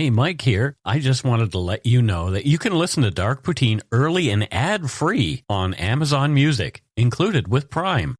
Hey, Mike here. I just wanted to let you know that you can listen to Dark Poutine early and ad-free on Amazon Music, included with Prime.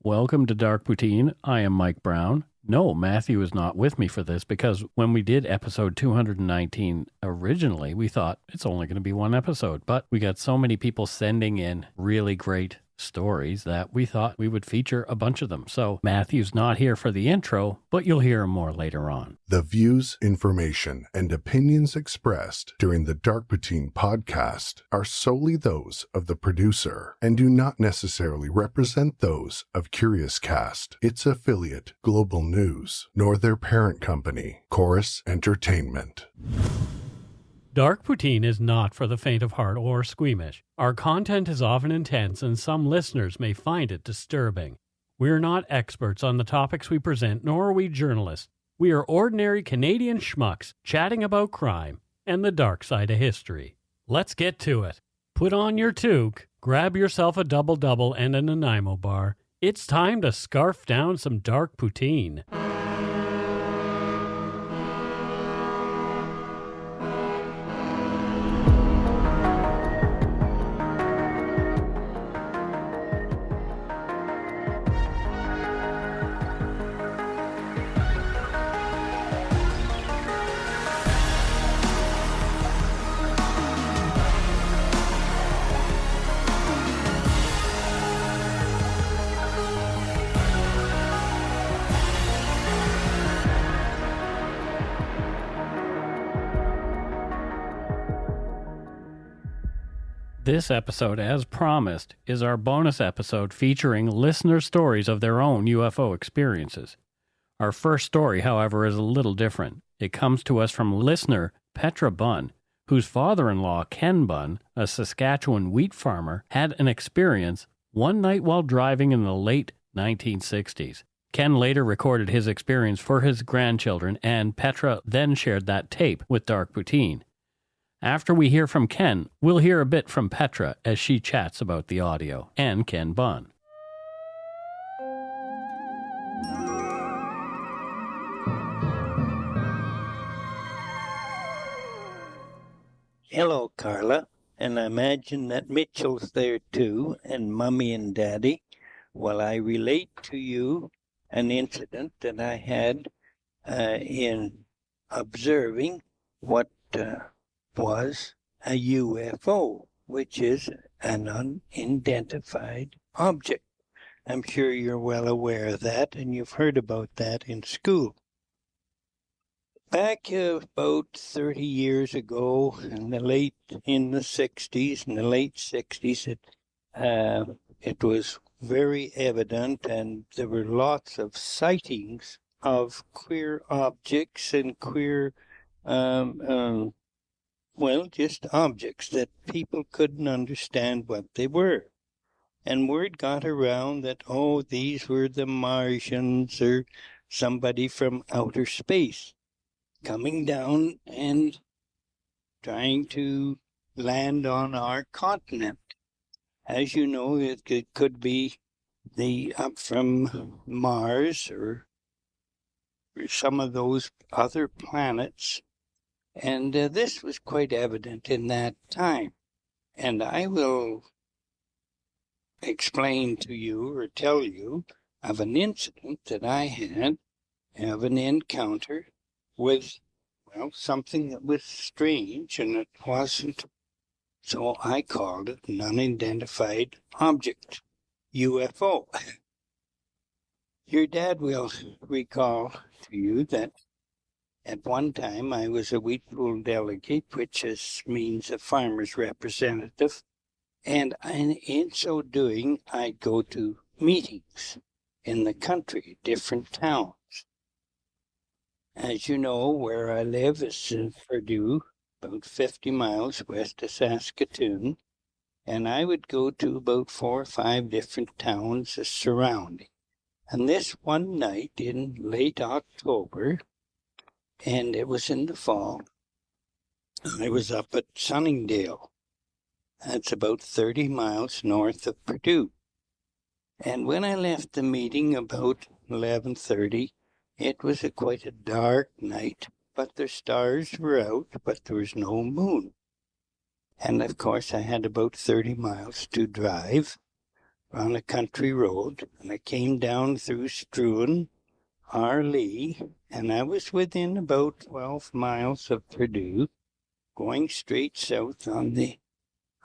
Welcome to Dark Poutine. I am Mike Brown. No, Matthew is not with me for this because when we did episode 219 originally, we thought it's only going to be one episode. But we got so many people sending in really great stories that we thought we would feature a bunch of them. So Matthew's not here for the intro, but you'll hear him more later on. The views, information, and opinions expressed during the Dark Poutine podcast are solely those of the producer and do not necessarily represent those of Curious Cast, its affiliate, Global News, nor their parent company, Chorus Entertainment. Dark Poutine is not for the faint of heart or squeamish. Our content is often intense and some listeners may find it disturbing. We are not experts on the topics we present, nor are we journalists. We are ordinary Canadian schmucks chatting about crime and the dark side of history. Let's get to it. Put on your toque, grab yourself a double-double and a Nanaimo bar. It's time to scarf down some Dark Poutine. This episode, as promised, is our bonus episode featuring listener stories of their own UFO experiences. Our first story, however, is a little different. It comes to us from listener Petra Bunn, whose father-in-law, Ken Bunn, a Saskatchewan wheat farmer, had an experience one night while driving in the late 1960s. Ken later recorded his experience for his grandchildren, and Petra then shared that tape with Dark Poutine. After we hear from Ken, we'll hear a bit from Petra as she chats about the audio and Ken Bunn. Hello, Carla, and I imagine that Mitchell's there too, and Mummy and Daddy, while I relate to you an incident that I had in observing what was a UFO, which is an unidentified object. I'm sure you're well aware of that, and you've heard about that in school. Back about 30 years ago, in the late 60s, it was very evident, and there were lots of sightings of queer objects and queer just objects that people couldn't understand what they were. And word got around that, these were the Martians or somebody from outer space coming down and trying to land on our continent. As you know, it could be up from Mars or some of those other planets. And this was quite evident in that time. And I will explain to you or tell you of an incident that I had, of an encounter with, something that was strange, and it wasn't, so I called it an unidentified object, UFO. Your dad will recall to you that at one time, I was a wheat pool delegate, which means a farmer's representative, and in so doing, I'd go to meetings in the country, different towns. As you know, where I live is in Purdue, about 50 miles west of Saskatoon, and I would go to about 4 or 5 different towns surrounding. And this one night in late October, and it was in the fall, I was up at Sunningdale, That's about 30 miles north of Purdue. And when I left the meeting about 11:30, it was quite a dark night, but the stars were out, but there was no moon. And of course, I had about 30 miles to drive on a country road, and I came down through Struan, Arlee, and I was within about 12 miles of Purdue, going straight south on the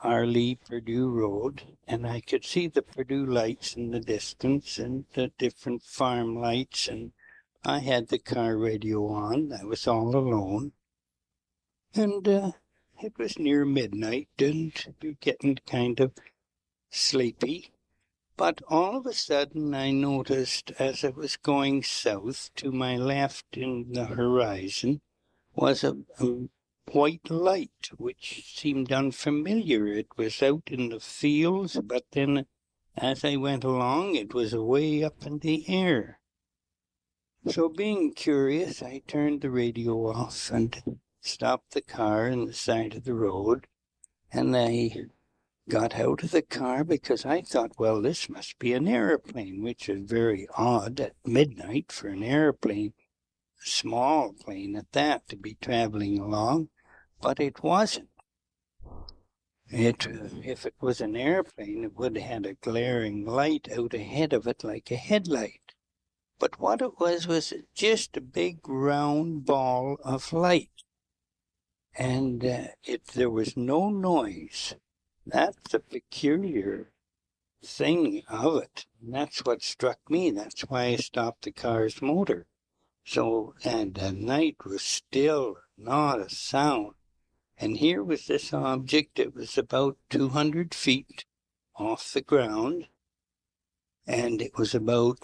Arlee-Purdue Road, and I could see the Purdue lights in the distance and the different farm lights, and I had the car radio on. I was all alone, and it was near midnight, and getting kind of sleepy. But all of a sudden I noticed as I was going south, to my left in the horizon was a white light, which seemed unfamiliar. It was out in the fields, but then as I went along, it was away up in the air. So being curious, I turned the radio off and stopped the car on the side of the road, and I got out of the car because I thought, well, this must be an airplane, which is very odd at midnight for an airplane, a small plane at that, to be traveling along. But it wasn't. If it was an airplane, it would have had a glaring light out ahead of it like a headlight. But what it was just a big round ball of light. And there was no noise. That's the peculiar thing of it. And that's what struck me. That's why I stopped the car's motor. So, and the night was still, not a sound. And here was this object. It was about 200 feet off the ground. And it was about,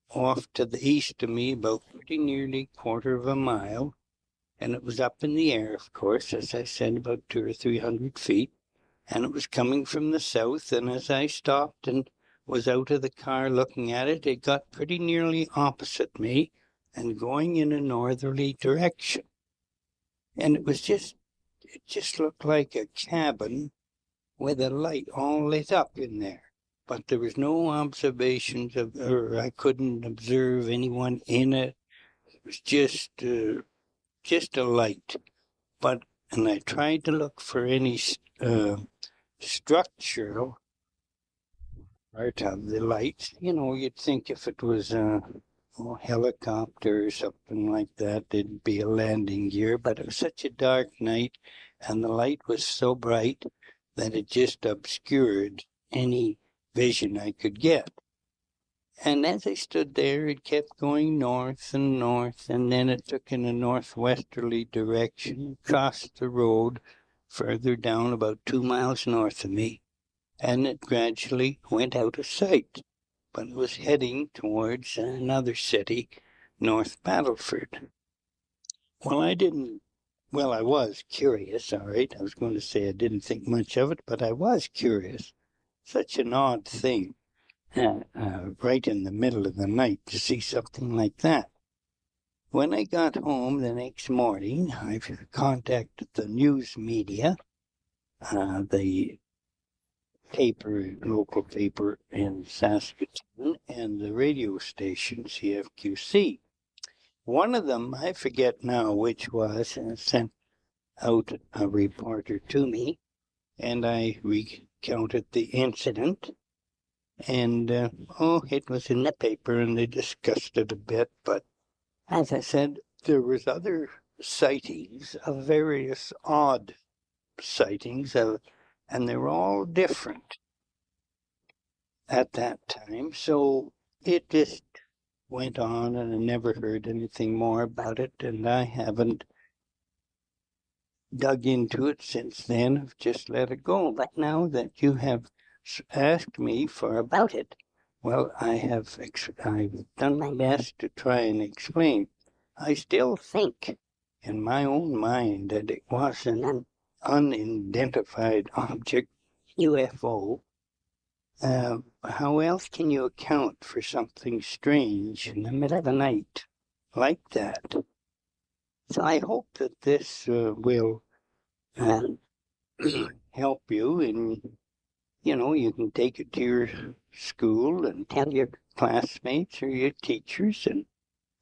off to the east of me, about pretty nearly quarter of a mile. And it was up in the air, of course, as I said, about 200 or 300 feet. And it was coming from the south. And as I stopped and was out of the car looking at it, it got pretty nearly opposite me and going in a northerly direction. And it just looked like a cabin with a light all lit up in there. But there was no observations or I couldn't observe anyone in it. It was just a light. And I tried to look for any structural part of the lights. You know, you'd think if it was a helicopter or something like that, it'd be a landing gear. But it was such a dark night, and the light was so bright that it just obscured any vision I could get. And as I stood there, it kept going north and north, and then it took in a northwesterly direction, crossed the road further down about 2 miles north of me, and it gradually went out of sight. But it was heading towards another city, North Battleford. Well, I was curious, all right. I was going to say I didn't think much of it, but I was curious. Such an odd thing. Right in the middle of the night to see something like that. When I got home the next morning, I contacted the news media, the local paper in Saskatoon, and the radio station, CFQC. One of them, I forget now which was, sent out a reporter to me, and I recounted the incident. And, it was in the paper, and they discussed it a bit. But as I said, there was other sightings of various odd sightings, and they were all different at that time. So it just went on, and I never heard anything more about it, and I haven't dug into it since then. I've just let it go. But now that you have asked me about it, well, I've done my best to try and explain. I still think in my own mind that it was an unidentified object, UFO. How else can you account for something strange in the middle of the night like that? So I hope that this will help you, and you can take it to your school and tell your classmates or your teachers, and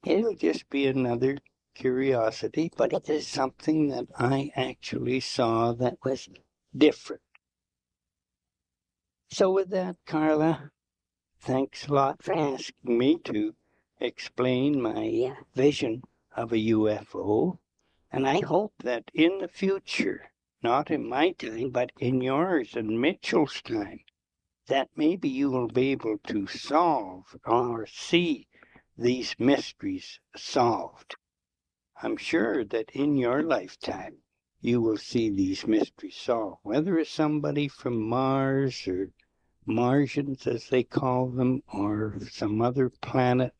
it'll just be another curiosity, but it is something that I actually saw that was different. So with that, Carla, thanks a lot for asking me to explain my vision of a UFO. And I hope that in the future, not in my time, but in yours and Mitchell's time, that maybe you will be able to solve or see these mysteries solved. I'm sure that in your lifetime, you will see these mysteries solved, whether it's somebody from Mars or Martians, as they call them, or some other planet.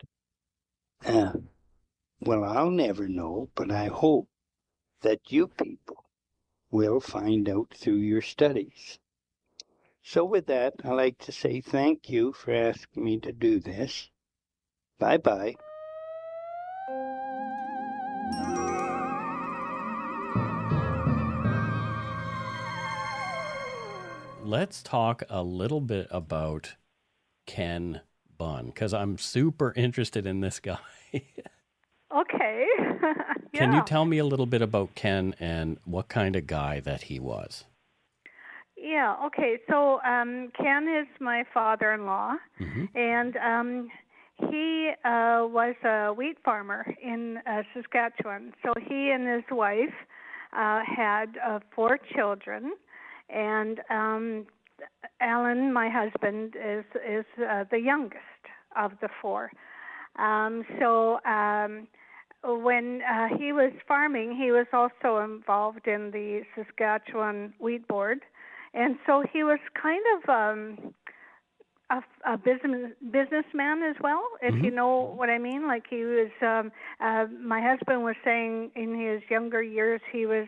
Well, I'll never know, but I hope that you people will find out through your studies. So with that, I'd like to say thank you for asking me to do this. Bye-bye. Let's talk a little bit about Ken Bunn, because I'm super interested in this guy. Okay. Can you tell me a little bit about Ken and what kind of guy that he was? Yeah, okay. So Ken is my father-in-law, and he was a wheat farmer in Saskatchewan. So he and his wife had 4 children, and Alan, my husband, is the youngest of the 4. When he was farming, he was also involved in the Saskatchewan Wheat Board, and so he was kind of a businessman as well, if you know what I mean. Like he was, my husband was saying in his younger years he was,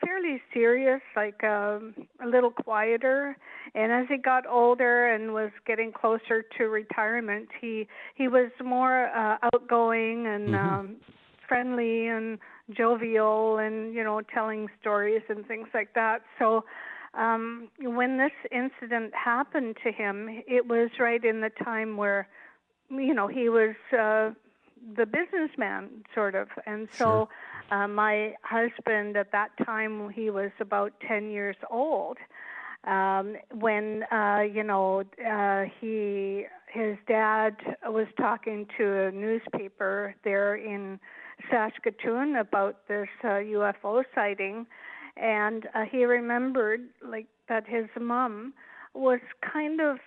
fairly serious, like a little quieter. And as he got older and was getting closer to retirement, he was more outgoing and friendly and jovial and, telling stories and things like that. So when this incident happened to him, it was right in the time where, he was the businessman, sort of. And so my husband at that time, he was about 10 years old when, his dad was talking to a newspaper there in Saskatoon about this UFO sighting. And he remembered, that his mom was kind of...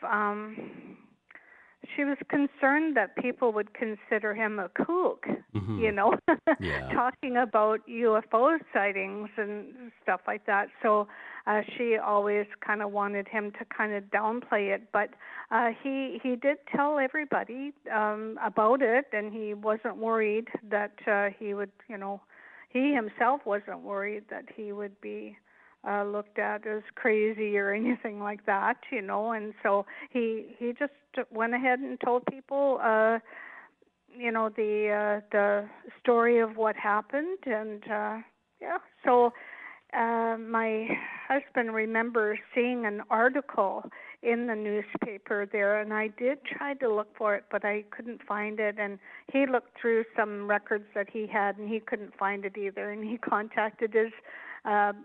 she was concerned that people would consider him a kook, talking about UFO sightings and stuff like that. So she always kind of wanted him to kind of downplay it. But he did tell everybody about it, and he wasn't worried that he would, he himself wasn't worried that he would be looked at as crazy or anything like that, and so he just went ahead and told people, the story of what happened, and so my husband remembers seeing an article in the newspaper there, and I did try to look for it, but I couldn't find it, and he looked through some records that he had, and he couldn't find it either, and he contacted his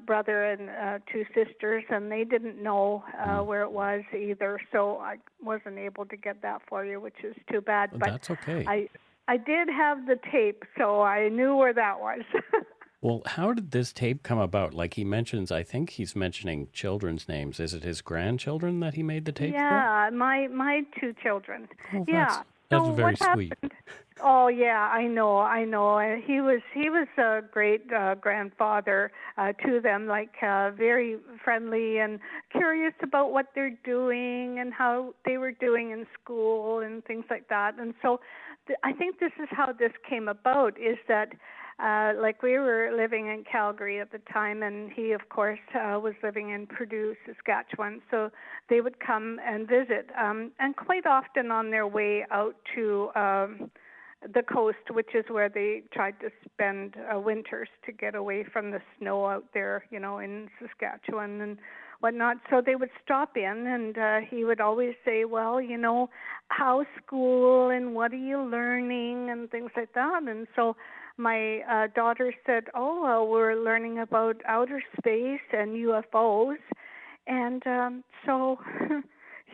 brother and 2 sisters, and they didn't know where it was either, so I wasn't able to get that for you, which is too bad. But that's okay. I did have the tape, so I knew where that was. Well, how did this tape come about? Like he mentions, I think he's mentioning children's names. Is it his grandchildren that he made the tape for? Yeah, my 2 children. Oh, yeah. That's so very what sweet. Happened? Oh yeah, I know. He was a great grandfather to them, very friendly and curious about what they're doing and how they were doing in school and things like that. And so I think this is how this came about, is that we were living in Calgary at the time, and he, of course, was living in Purdue, Saskatchewan. So they would come and visit, and quite often on their way out to the coast, which is where they tried to spend winters to get away from the snow out there, in Saskatchewan and whatnot. So they would stop in, and he would always say, well, how's school and what are you learning and things like that. And so my daughter said, oh, well, we're learning about outer space and UFOs. And so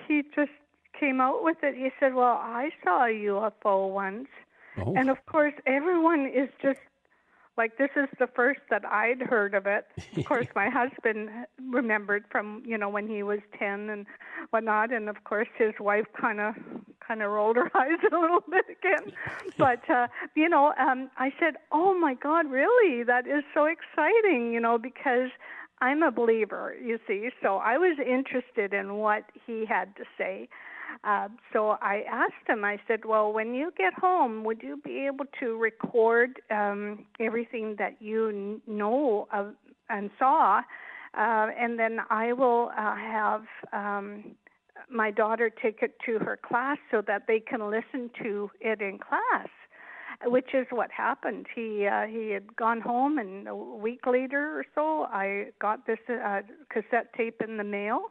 he just came out with it. He said, well, I saw a UFO once. Oh. And of course, everyone is just like, this is the first that I'd heard of it. Of course, my husband remembered from, when he was 10 and whatnot. And of course, his wife kind of rolled her eyes a little bit again. But, I said, oh my God, really? That is so exciting, because I'm a believer, you see. So I was interested in what he had to say. So I asked him, I said, well, when you get home, would you be able to record everything that you know of and saw? And then I will have my daughter take it to her class so that they can listen to it in class, which is what happened. He had gone home, and a week later or so, I got this cassette tape in the mail.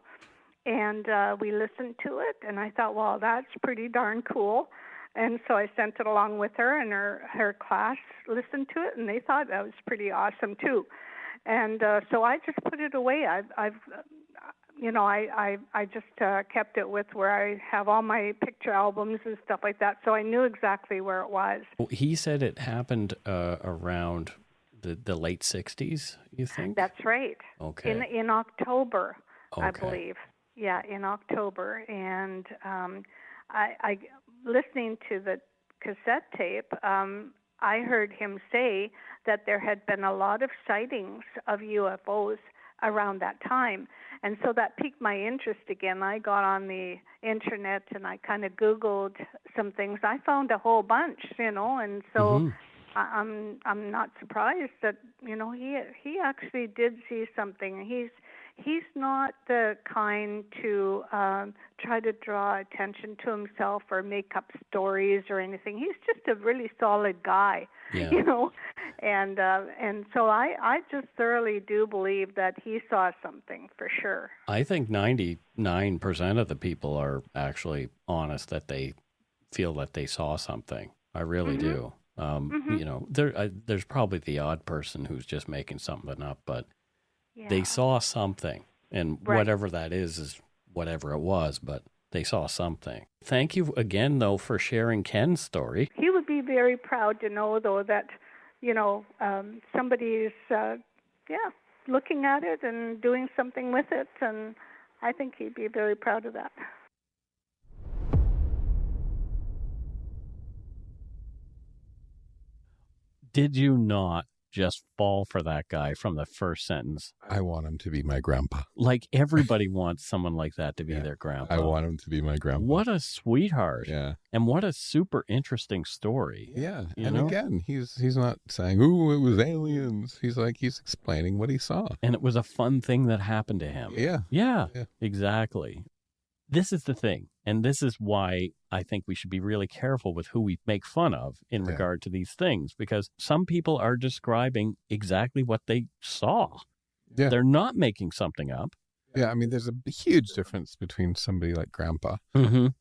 And we listened to it, and I thought, well, that's pretty darn cool. And so I sent it along with her, and her class listened to it, and they thought that was pretty awesome too. And so I just put it away. I just kept it with where I have all my picture albums and stuff like that. So I knew exactly where it was. He said it happened around the late 60s, you think? That's right. Okay. In October, okay. I believe. Yeah, in October, and I listening to the cassette tape, I heard him say that there had been a lot of sightings of UFOs around that time, and so that piqued my interest again. I got on the internet and I kind of Googled some things. I found a whole bunch, and so I'm not surprised that he actually did see something. He's not the kind to try to draw attention to himself or make up stories or anything. He's just a really solid guy, and so I just thoroughly do believe that he saw something for sure. I think 99% of the people are actually honest that they feel that they saw something. I really do. There's probably the odd person who's just making something up, but they saw something, and whatever that is whatever it was, but they saw something. Thank you again, though, for sharing Ken's story. He would be very proud to know, though, that, somebody's, looking at it and doing something with it, and I think he'd be very proud of that. Did you not just fall for that guy from the first sentence? I want him to be my grandpa. Like, everybody wants someone like that to be their grandpa. I want him to be my grandpa. What a sweetheart. Yeah. And what a super interesting story. Yeah. You know? Again, he's not saying, ooh, it was aliens. He's explaining what he saw. And it was a fun thing that happened to him. Yeah, exactly. This is the thing. And this is why I think we should be really careful with who we make fun of in regard to these things, because some people are describing exactly what they saw. Yeah. They're not making something up. Yeah, I mean, there's a huge difference between somebody like Grandpa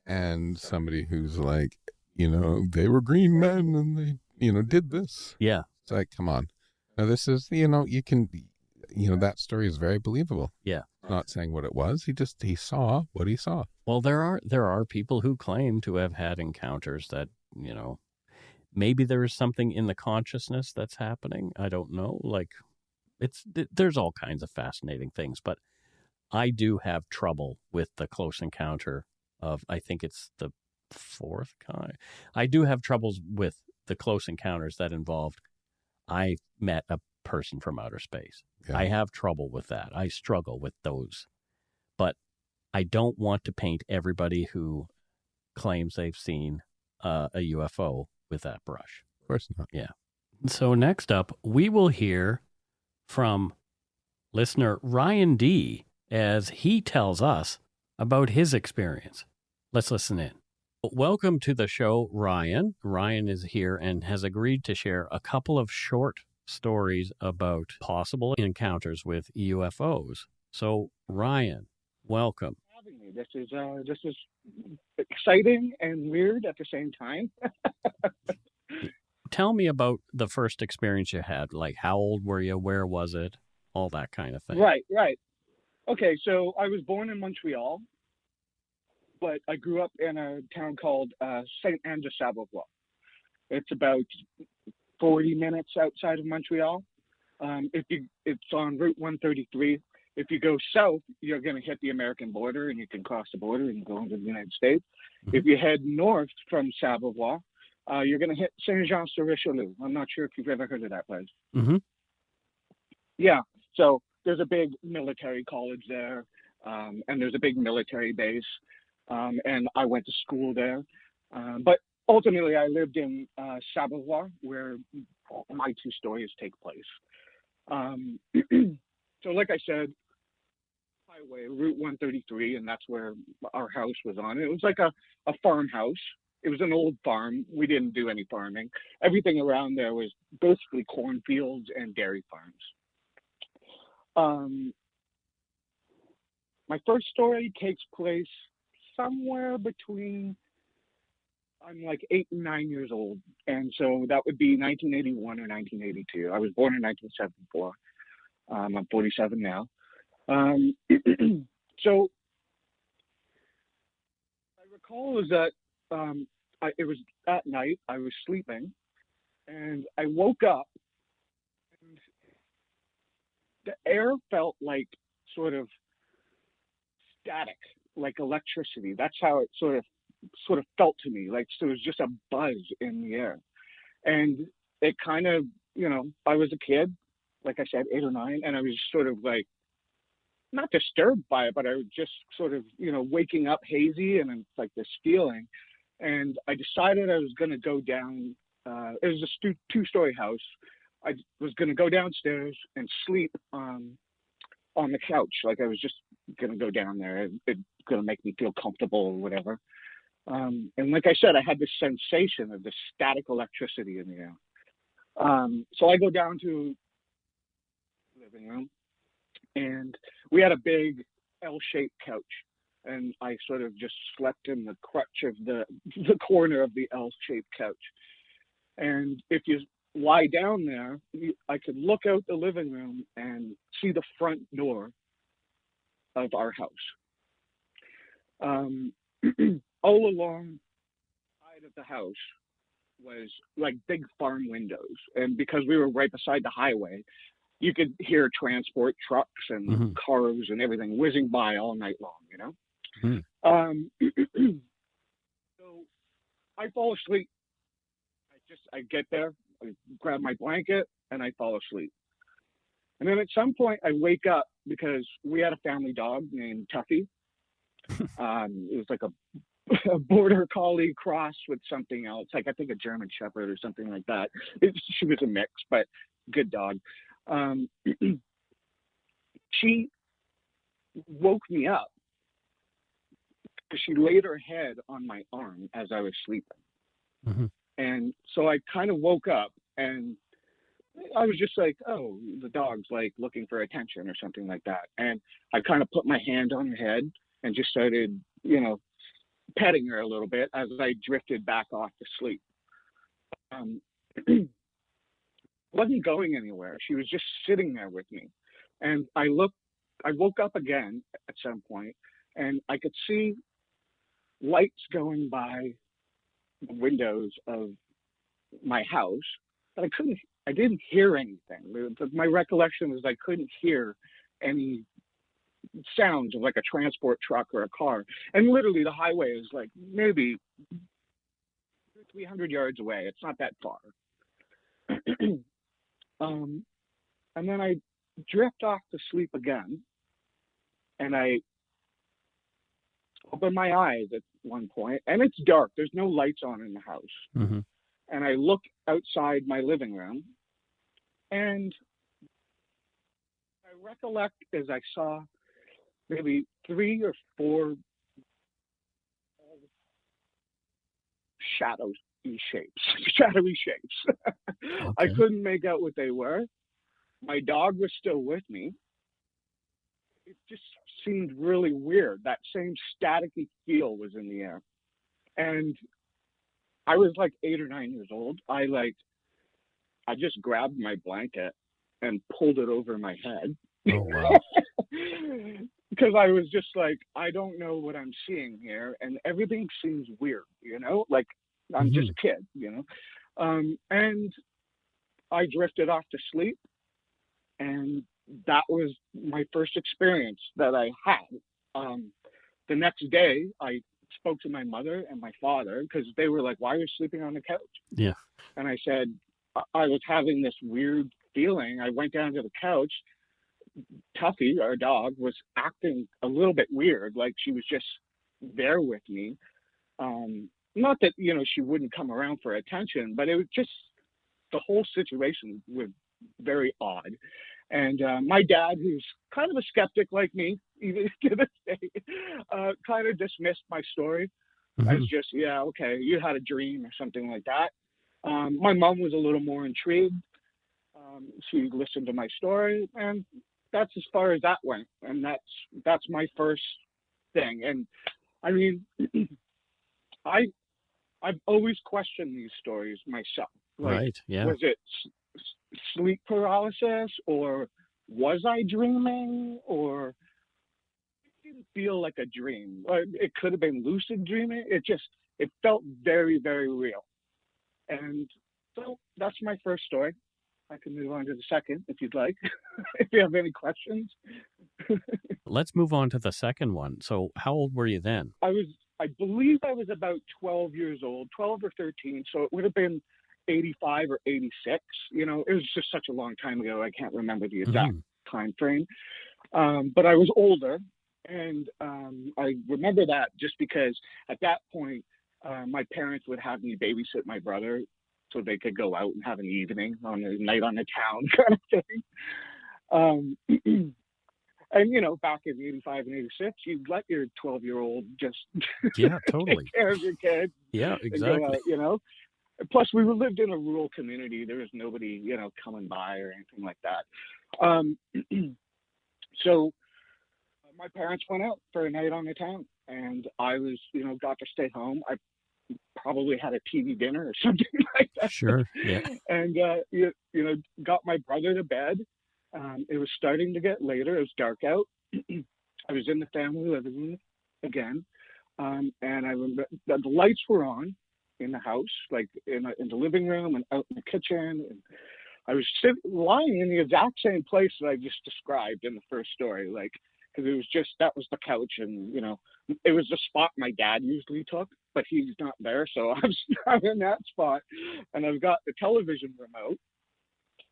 and somebody who's like, they were green men and they, did this. Yeah. It's like, come on. Now, this is, you can, that story is very believable. Yeah. Not saying what it was. He saw what he saw. Well, there are people who claim to have had encounters that, maybe there is something in the consciousness that's happening. I don't know. Like, there's all kinds of fascinating things, but I do have trouble with the close encounter of, I think it's the fourth kind. I do have troubles with the close encounters that involved, I met a person from outer space. Yeah. I have trouble with that. I struggle with those. But I don't want to paint everybody who claims they've seen a UFO with that brush. Of course not. Yeah. So next up, we will hear from listener Ryan D. as he tells us about his experience. Let's listen in. Welcome to the show, Ryan. Ryan is here and has agreed to share a couple of short stories about possible encounters with UFOs. So, Ryan, welcome. Having me. This is exciting and weird at the same time. Tell me about the first experience you had. Like, how old were you? Where was it? All that kind of thing. Right. Okay, so I was born in Montreal, but I grew up in a town called Saint-Anne-de-Sablavois. It's about 40 minutes outside of Montreal. It's on Route 133. If you go south, you're going to hit the American border, and you can cross the border and go into the United States. Mm-hmm. If you head north from Sablavois, you're going to hit Saint-Jean-sur-Richelieu. I'm not sure if you've ever heard of that place. Mm-hmm. Yeah, so there's a big military college there, and there's a big military base, and I went to school there. But ultimately, I lived in Sablavois, where my two stories take place. So like I said, highway, Route 133, and that's where our house was on. It was like a farmhouse. It was an old farm. We didn't do any farming. Everything around there was basically cornfields and dairy farms. My first story takes place somewhere between, I'm like 8 and 9 years old. And so that would be 1981 or 1982. I was born in 1974. I'm 47 now. So I recall is that it was at night, I was sleeping, and I woke up, and the air felt like sort of static, like electricity. That's how it sort of felt to me, like so it was just a buzz in the air. And it kind of, I was a kid, like I said, 8 or 9, and I was sort of like, not disturbed by it, but I was just sort of, waking up hazy, and it's like this feeling. And I decided I was going to go down. It was a 2-story house. I was going to go downstairs and sleep on the couch. Like I was just going to go down there. It's going to make me feel comfortable or whatever. And like I said, I had this sensation of this static electricity in the air. So I go down to the living room, and we had a big L-shaped couch. And I sort of just slept in the crutch of the corner of the L-shaped couch. And if you lie down there, I could look out the living room and see the front door of our house. All along the side of the house was like big farm windows. And because we were right beside the highway, you could hear transport trucks and mm-hmm. cars and everything whizzing by all night long, Mm-hmm. So I fall asleep. I get there, I grab my blanket, and I fall asleep. And then at some point I wake up because we had a family dog named Tuffy. It was like a border collie cross with something else, like I think a German Shepherd or something like that. She was a mix, but good dog. She woke me up because she laid her head on my arm as I was sleeping. Mm-hmm. And so I kind of woke up, and I was just like, oh, the dog's like looking for attention or something like that. And I kind of put my hand on her head and just started, petting her a little bit as I drifted back off to sleep. Wasn't going anywhere. She was just sitting there with me. And I woke up again at some point, and I could see lights going by the windows of my house, but I didn't hear anything. My recollection was I couldn't hear any sounds of like a transport truck or a car. And literally the highway is like maybe 300 yards away. It's not that far. And then I drift off to sleep again, and I open my eyes at one point, and it's dark. There's no lights on in the house. Mm-hmm. And I look outside my living room, and I recollect as I saw maybe 3 or 4 shadowy shapes. I couldn't make out what they were. My dog was still with me. It just seemed really weird. That same staticky feel was in the air. And I was like 8 or 9 years old. I just grabbed my blanket and pulled it over my head. Oh, wow. Because I was just like, I don't know what I'm seeing here, and everything seems weird, like I'm just a kid, and I drifted off to sleep, and that was my first experience that I had. The next day, I spoke to my mother and my father, because they were like, why are you sleeping on the couch? Yeah. And I said, I was having this weird feeling. I went down to the couch. Tuffy, our dog, was acting a little bit weird, like she was just there with me. Not that, she wouldn't come around for attention, but it was just, the whole situation was very odd. And my dad, who's kind of a skeptic like me, even to this day, kind of dismissed my story as just, yeah, okay, you had a dream or something like that. My mom was a little more intrigued. She listened to my story, and that's as far as that went. And that's my first thing. And I mean, I've always questioned these stories myself. Like, right. Yeah. Was it sleep paralysis, or was I dreaming, or it didn't feel like a dream? It could have been lucid dreaming. It felt very, very real. And so that's my first story. I can move on to the second if you'd like, if you have any questions. Let's move on to the second one. So how old were you then? I believe I was about 12 years old, 12 or 13. So it would have been 85 or 86. It was just such a long time ago. I can't remember the exact time frame. But I was older. And I remember that just because at that point, my parents would have me babysit my brother so they could go out and have an evening on a night on the town kind of thing. And, back in 85 and 86, you'd let your 12-year-old just totally take care of your kids. Yeah, exactly. Out, Plus, we lived in a rural community. There was nobody, coming by or anything like that. So my parents went out for a night on the town, and I was, got to stay home. I probably had a TV dinner or something like that. Sure, yeah. And, got my brother to bed. It was starting to get later. It was dark out. I was in the family living room again. And I remember that the lights were on in the house, like in the living room and out in the kitchen. And I was lying in the exact same place that I just described in the first story, because it was that was the couch, and it was the spot my dad usually took, but he's not there, so I'm in that spot, and I've got the television remote,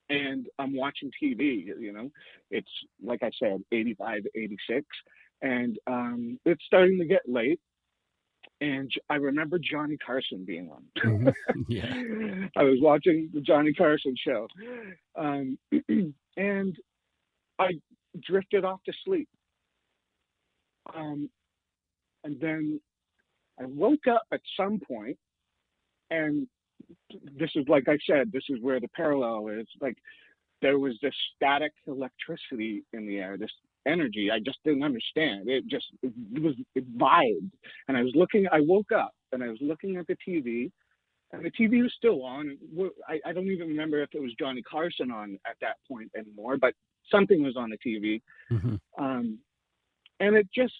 and I'm watching TV. It's like I said, 85, 86, and it's starting to get late. And I remember Johnny Carson being on. Yeah. I was watching the Johnny Carson show, and I drifted off to sleep. And then I woke up at some point, and this is, like I said, this is where the parallel is. Like, there was this static electricity in the air, this energy I just didn't understand. It vibed. And I woke up and I was looking at the TV, and the TV was still on. I don't even remember if it was Johnny Carson on at that point anymore, but something was on the TV. And it just,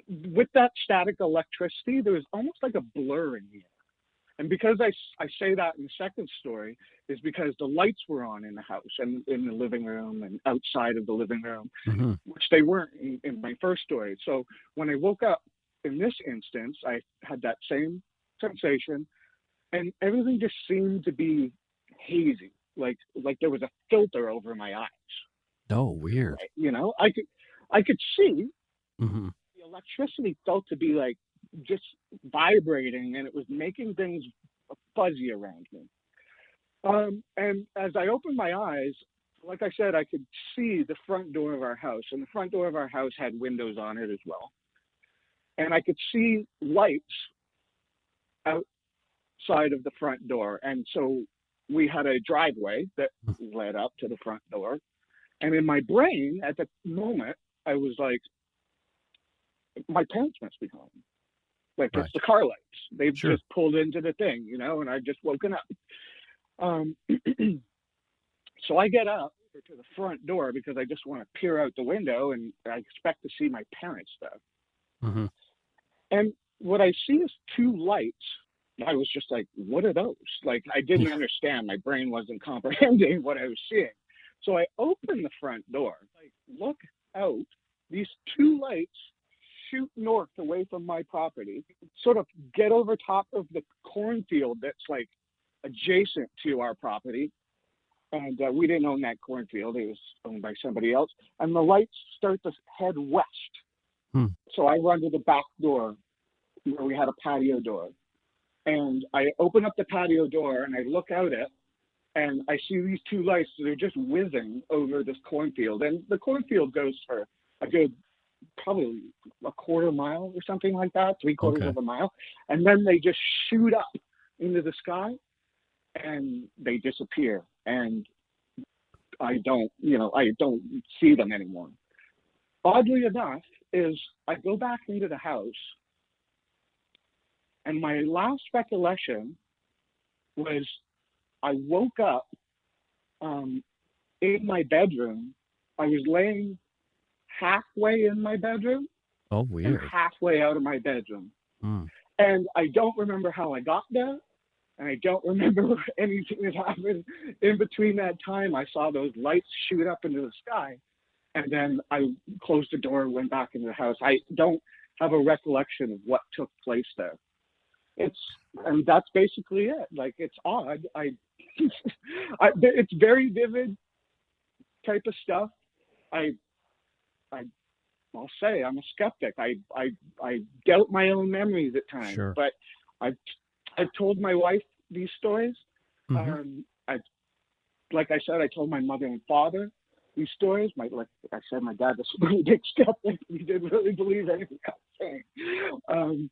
with that static electricity, there was almost like a blur in the air. And because I say that in the second story is because the lights were on in the house and in the living room and outside of the living room, which they weren't in my first story. So when I woke up in this instance, I had that same sensation, and everything just seemed to be hazy, like there was a filter over my eyes. Oh, weird. I could see the electricity felt to be like just vibrating, and it was making things fuzzy around me. And as I opened my eyes, like I said, I could see the front door of our house, and the front door of our house had windows on it as well. And I could see lights outside of the front door. And so we had a driveway that led up to the front door. And in my brain, at the moment, I was like, my parents must be home. Like, Right. it's the car lights. They've Sure. just pulled into the thing, and I've just woken up. So I get up to the front door because I just want to peer out the window, and I expect to see my parents there. Mm-hmm. And what I see is two lights. I was just like, what are those? Like, I didn't understand. My brain wasn't comprehending what I was seeing. So I open the front door, look out. These two lights shoot north away from my property, sort of get over top of the cornfield that's like adjacent to our property. And we didn't own that cornfield. It was owned by somebody else. And the lights start to head west. So I run to the back door where we had a patio door. And I open up the patio door and I look out it, and I see these two lights. So they're just whizzing over this cornfield. And the cornfield goes for a good, probably a quarter mile or something like that, 3/4 of a mile. And then they just shoot up into the sky and they disappear. And I don't see them anymore. Oddly enough, is I go back into the house, and my last recollection was I woke up in my bedroom. I was laying halfway in my bedroom Oh, and weird. halfway out of my bedroom. And I don't remember how I got there, and I don't remember anything that happened in between that time. I saw those lights shoot up into the sky, and then I closed the door and went back into the house. I don't have a recollection of what took place there. And that's basically it. Like, it's odd. It's very vivid type of stuff. I'll say I'm a skeptic. I doubt my own memories at times. Sure. But I've told my wife these stories. Like I said, I told my mother and father these stories. Like I said, my dad was a really big skeptic. He didn't really believe anything I was saying.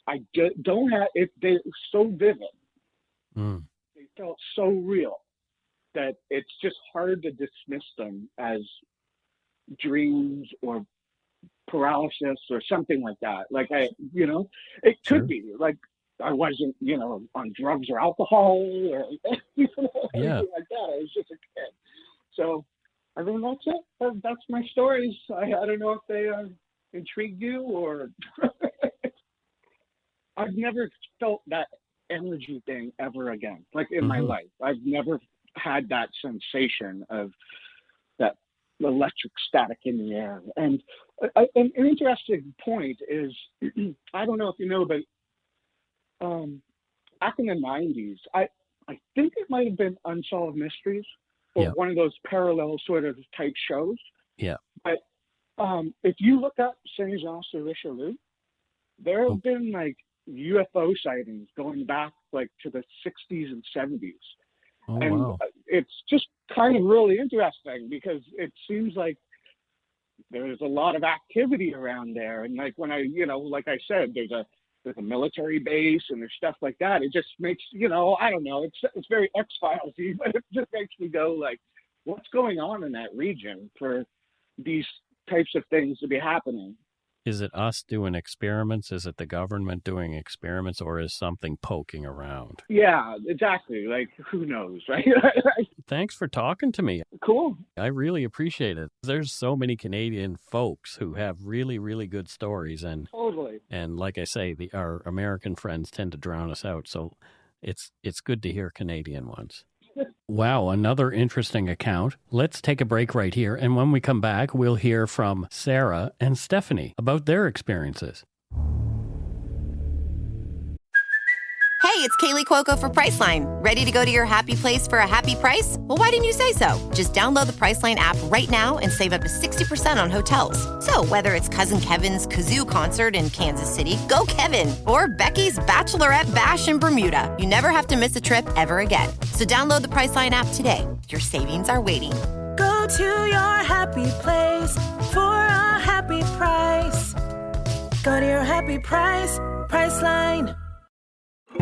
I don't have it. They're so vivid. They felt so real that it's just hard to dismiss them as dreams or paralysis or something like that. Like it could be like I wasn't, on drugs or alcohol or anything like that. I was just a kid. So, I mean, that's it. That's my stories. I don't know if they intrigue you or. I've never felt that energy thing ever again, like in my life. I've never had that sensation of that electric static in the air. And an interesting point is, I don't know if you know, but back in the 90s, I think it might have been Unsolved Mysteries or one of those parallel sort of type shows. Yeah. But if you look up Saint Jean sur Richelieu, there have been like UFO sightings going back like to the 60s and 70s. Wow. It's just kind of really interesting because it seems like there's a lot of activity around there. And like when like I said, there's a military base and there's stuff like that. It just makes, I don't know, it's very X-Files-y, but it just makes me go like, what's going on in that region for these types of things to be happening? Is it us doing experiments? Is it the government doing experiments, or is something poking around? Yeah, exactly. Like, who knows, right? Thanks for talking to me. Cool. I really appreciate it. There's so many Canadian folks who have really, really good stories. And totally. And like I say, our American friends tend to drown us out. So it's good to hear Canadian ones. Wow, another interesting account. Let's take a break right here, and when we come back, we'll hear from Sarah and Stephanie about their experiences. Hey, it's Kaylee Cuoco for Priceline. Ready to go to your happy place for a happy price? Well, why didn't you say so? Just download the Priceline app right now and save up to 60% on hotels. So whether it's Cousin Kevin's Kazoo Concert in Kansas City, go Kevin, or Becky's Bachelorette Bash in Bermuda, you never have to miss a trip ever again. So download the Priceline app today. Your savings are waiting. Go to your happy place for a happy price. Go to your happy price, Priceline.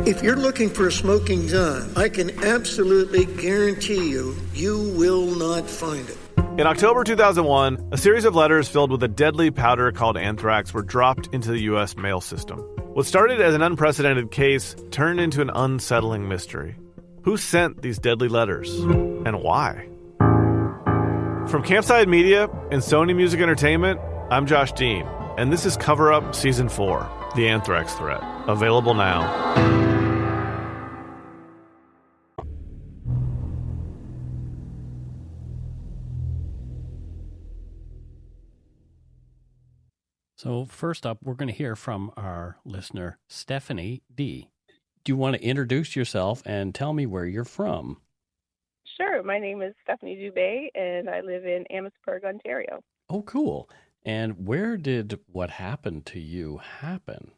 If you're looking for a smoking gun, I can absolutely guarantee you will not find it. In October 2001, a series of letters filled with a deadly powder called anthrax were dropped into the U.S. mail system. What started as an unprecedented case turned into an unsettling mystery. Who sent these deadly letters, and why? From Campside Media and Sony Music Entertainment, I'm Josh Dean, and this is Cover Up Season 4, The Anthrax Threat, available now. So first up, we're going to hear from our listener, Stephanie D. Do you want to introduce yourself and tell me where you're from? Sure. My name is Stephanie Dubé, and I live in Amherstburg, Ontario. Oh, cool. And where did what happened to you happen?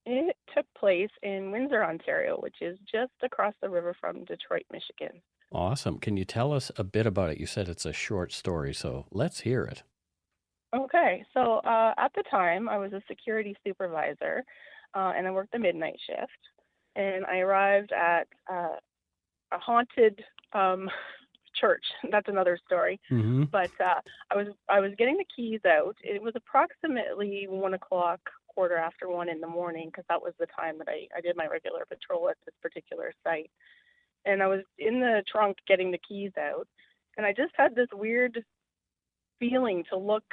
It took place in Windsor, Ontario, which is just across the river from Detroit, Michigan. Awesome. Can you tell us a bit about it? You said it's a short story, so let's hear it. Okay. So at the time, I was a security supervisor, and I worked the midnight shift. And I arrived at a haunted church. That's another story. Mm-hmm. But I was getting the keys out. It was approximately 1 o'clock, 1:15 in the morning, because that was the time that I did my regular patrol at this particular site. And I was in the trunk getting the keys out, and I just had this weird feeling to look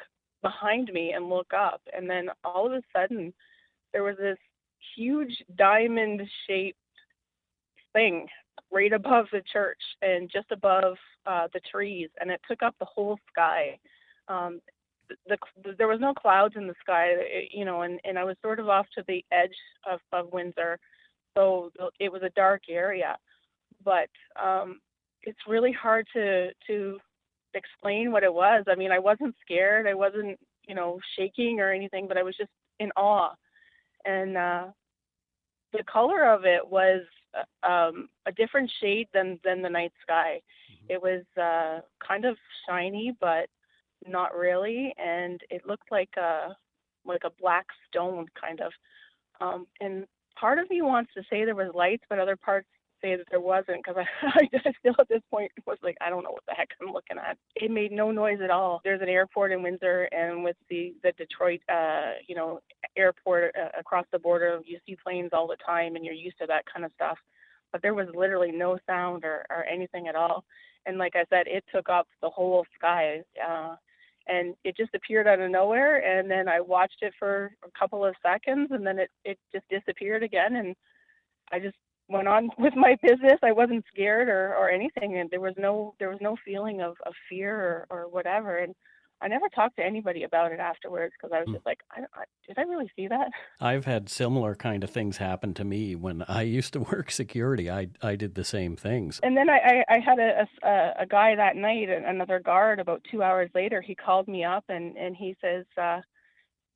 behind me and look up. And then all of a sudden, there was this huge diamond-shaped thing right above the church and just above the trees, and it took up the whole sky. There was no clouds in the sky, and I was sort of off to the edge of Windsor, so it was a dark area. But it's really hard to explain what it was. I mean, I wasn't scared, I wasn't, shaking or anything, but I was just in awe. And the color of it was a different shade than the night sky. It was kind of shiny, but not really, and it looked like a black stone kind of. And part of me wants to say there was lights, but other parts say that there wasn't, because I still at this point was like, I don't know what the heck I'm looking at. It made no noise at all. There's an airport in Windsor, and with the Detroit airport across the border, you see planes all the time, and you're used to that kind of stuff. But there was literally no sound or anything at all. And like I said, it took up the whole sky, and it just appeared out of nowhere. And then I watched it for a couple of seconds, and then it just disappeared again. And I just went on with my business. I wasn't scared or anything, and there was no feeling of fear or whatever. And I never talked to anybody about it afterwards, because I was just like, did I really see that? I've had similar kind of things happen to me when I used to work security. I did the same things. And then I had a guy that night, another guard, about 2 hours later. He called me up and he says,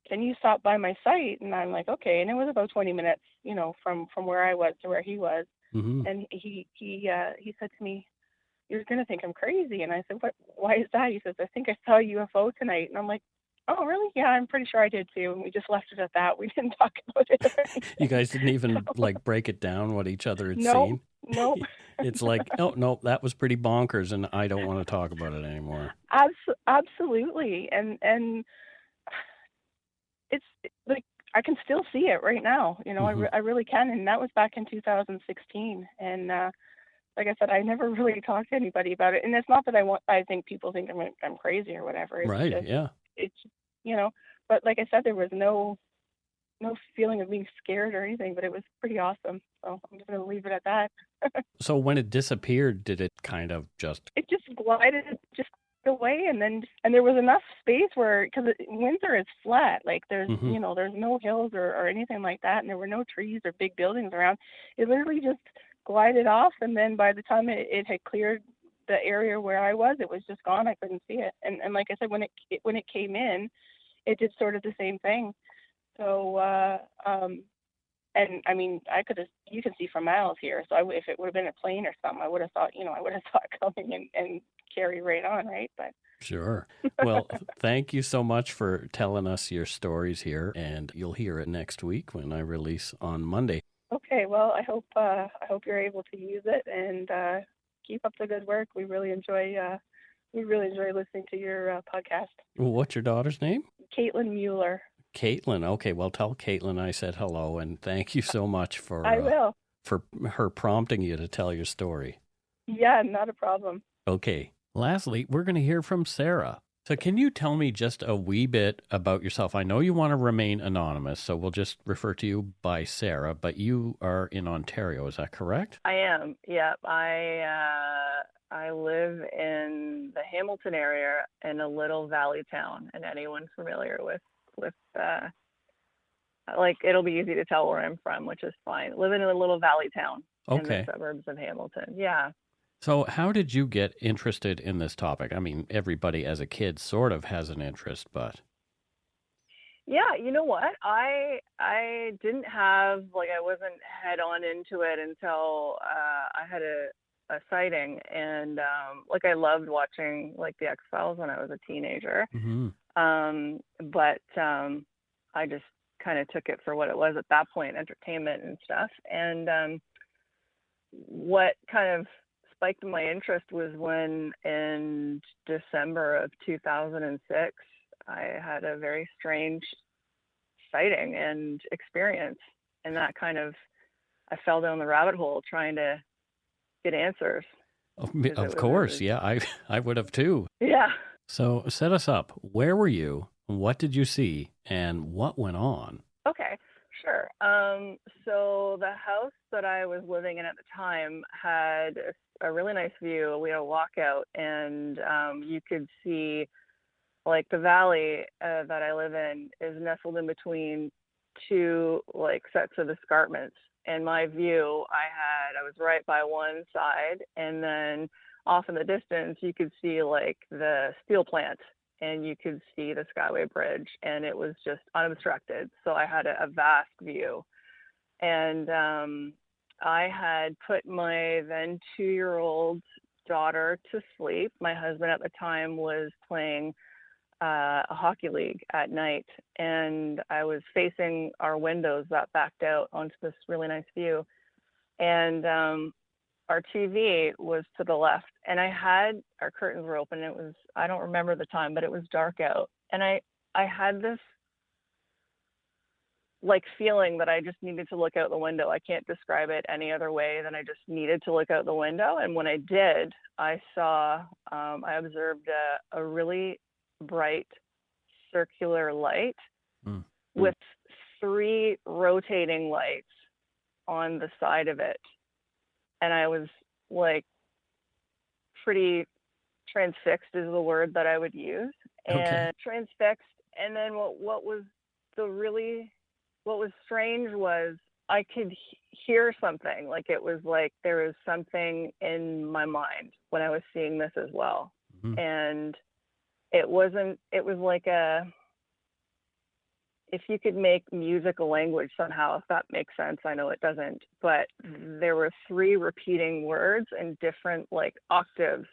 can you stop by my site? And I'm like, okay. And it was about 20 minutes, from where I was to where he was. Mm-hmm. And he said to me, you're going to think I'm crazy. And I said, what? Why is that? He says, I think I saw a UFO tonight. And I'm like, oh, really? Yeah, I'm pretty sure I did too. And we just left it at that. We didn't talk about it. You guys didn't even break it down what each other had seen? Nope. It's like, oh, no, that was pretty bonkers, and I don't want to talk about it anymore. Absolutely. And it's like, I can still see it right now. Mm-hmm. I really can. And that was back in 2016. And like I said, I never really talked to anybody about it. And it's not that I think people think I'm crazy or whatever. It's right. Just, yeah. It's, but like I said, there was no feeling of being scared or anything, but it was pretty awesome. So I'm just going to leave it at that. So when it disappeared, did it kind of just... It just glided just away, and there was enough space where, because Windsor is flat, like there's, mm-hmm. There's no hills or anything like that, and there were no trees or big buildings around. It literally just glided off, and then by the time it had cleared the area where I was, it was just gone. I couldn't see it. And like I said, when it came in, it did sort of the same thing. So and I mean, you can see for miles here. So if it would have been a plane or something, I would have thought it coming and carry right on, right? But Sure. Well, thank you so much for telling us your stories here, and you'll hear it next week when I release on Monday. Okay, well, I hope you're able to use it and keep up the good work. We really enjoy listening to your podcast. What's your daughter's name? Caitlin Mueller. Caitlin. Okay, well, tell Caitlin I said hello, and thank you so much for I will. For her prompting you to tell your story. Yeah, not a problem. Okay. Lastly, we're going to hear from Sarah. So can you tell me just a wee bit about yourself? I know you want to remain anonymous, so we'll just refer to you by Sarah, but you are in Ontario, is that correct? I am, yeah. I live in the Hamilton area in a little valley town, and anyone familiar with like, it'll be easy to tell where I'm from, which is fine. Living in a little valley town in the suburbs of Hamilton, yeah. So how did you get interested in this topic? I mean, everybody as a kid sort of has an interest, but... Yeah, you know what? I didn't have, like, I wasn't head on into it until I had a sighting. And, like, I loved watching, like, the X-Files when I was a teenager. Mm-hmm. But I just kind of took it for what it was at that point, entertainment and stuff. And what kind of spiked my interest was when in December of 2006, I had a very strange sighting and experience. And that kind of, I fell down the rabbit hole trying to get answers. Of course, yeah, I would have too. Yeah. So set us up. Where were you? What did you see? And what went on? Okay, sure. So the house that I was living in at the time had a really nice view. We had a walkout, and you could see, like, the valley that I live in is nestled in between two, like, sets of escarpments. And my view, I was right by one side, and then off in the distance, you could see, like, the steel plant, and you could see the Skyway Bridge, and it was just unobstructed. So I had a vast view. And I had put my then 2-year-old daughter to sleep. My husband at the time was playing a hockey league at night, and I was facing our windows that backed out onto this really nice view. And our TV was to the left, and our curtains were open. It was, I don't remember the time, but it was dark out. And I had this, like, feeling that I just needed to look out the window. I can't describe it any other way than I just needed to look out the window. And when I did, I observed a really bright circular light with 3 rotating lights on the side of it. And I was, like, pretty transfixed is the word that I would use. And transfixed. And then what was strange was I could hear something. Like, it was like there was something in my mind when I was seeing this as well. Mm-hmm. And it was like if you could make music a language somehow, if that makes sense. I know it doesn't, but there were 3 repeating words in different, like, octaves,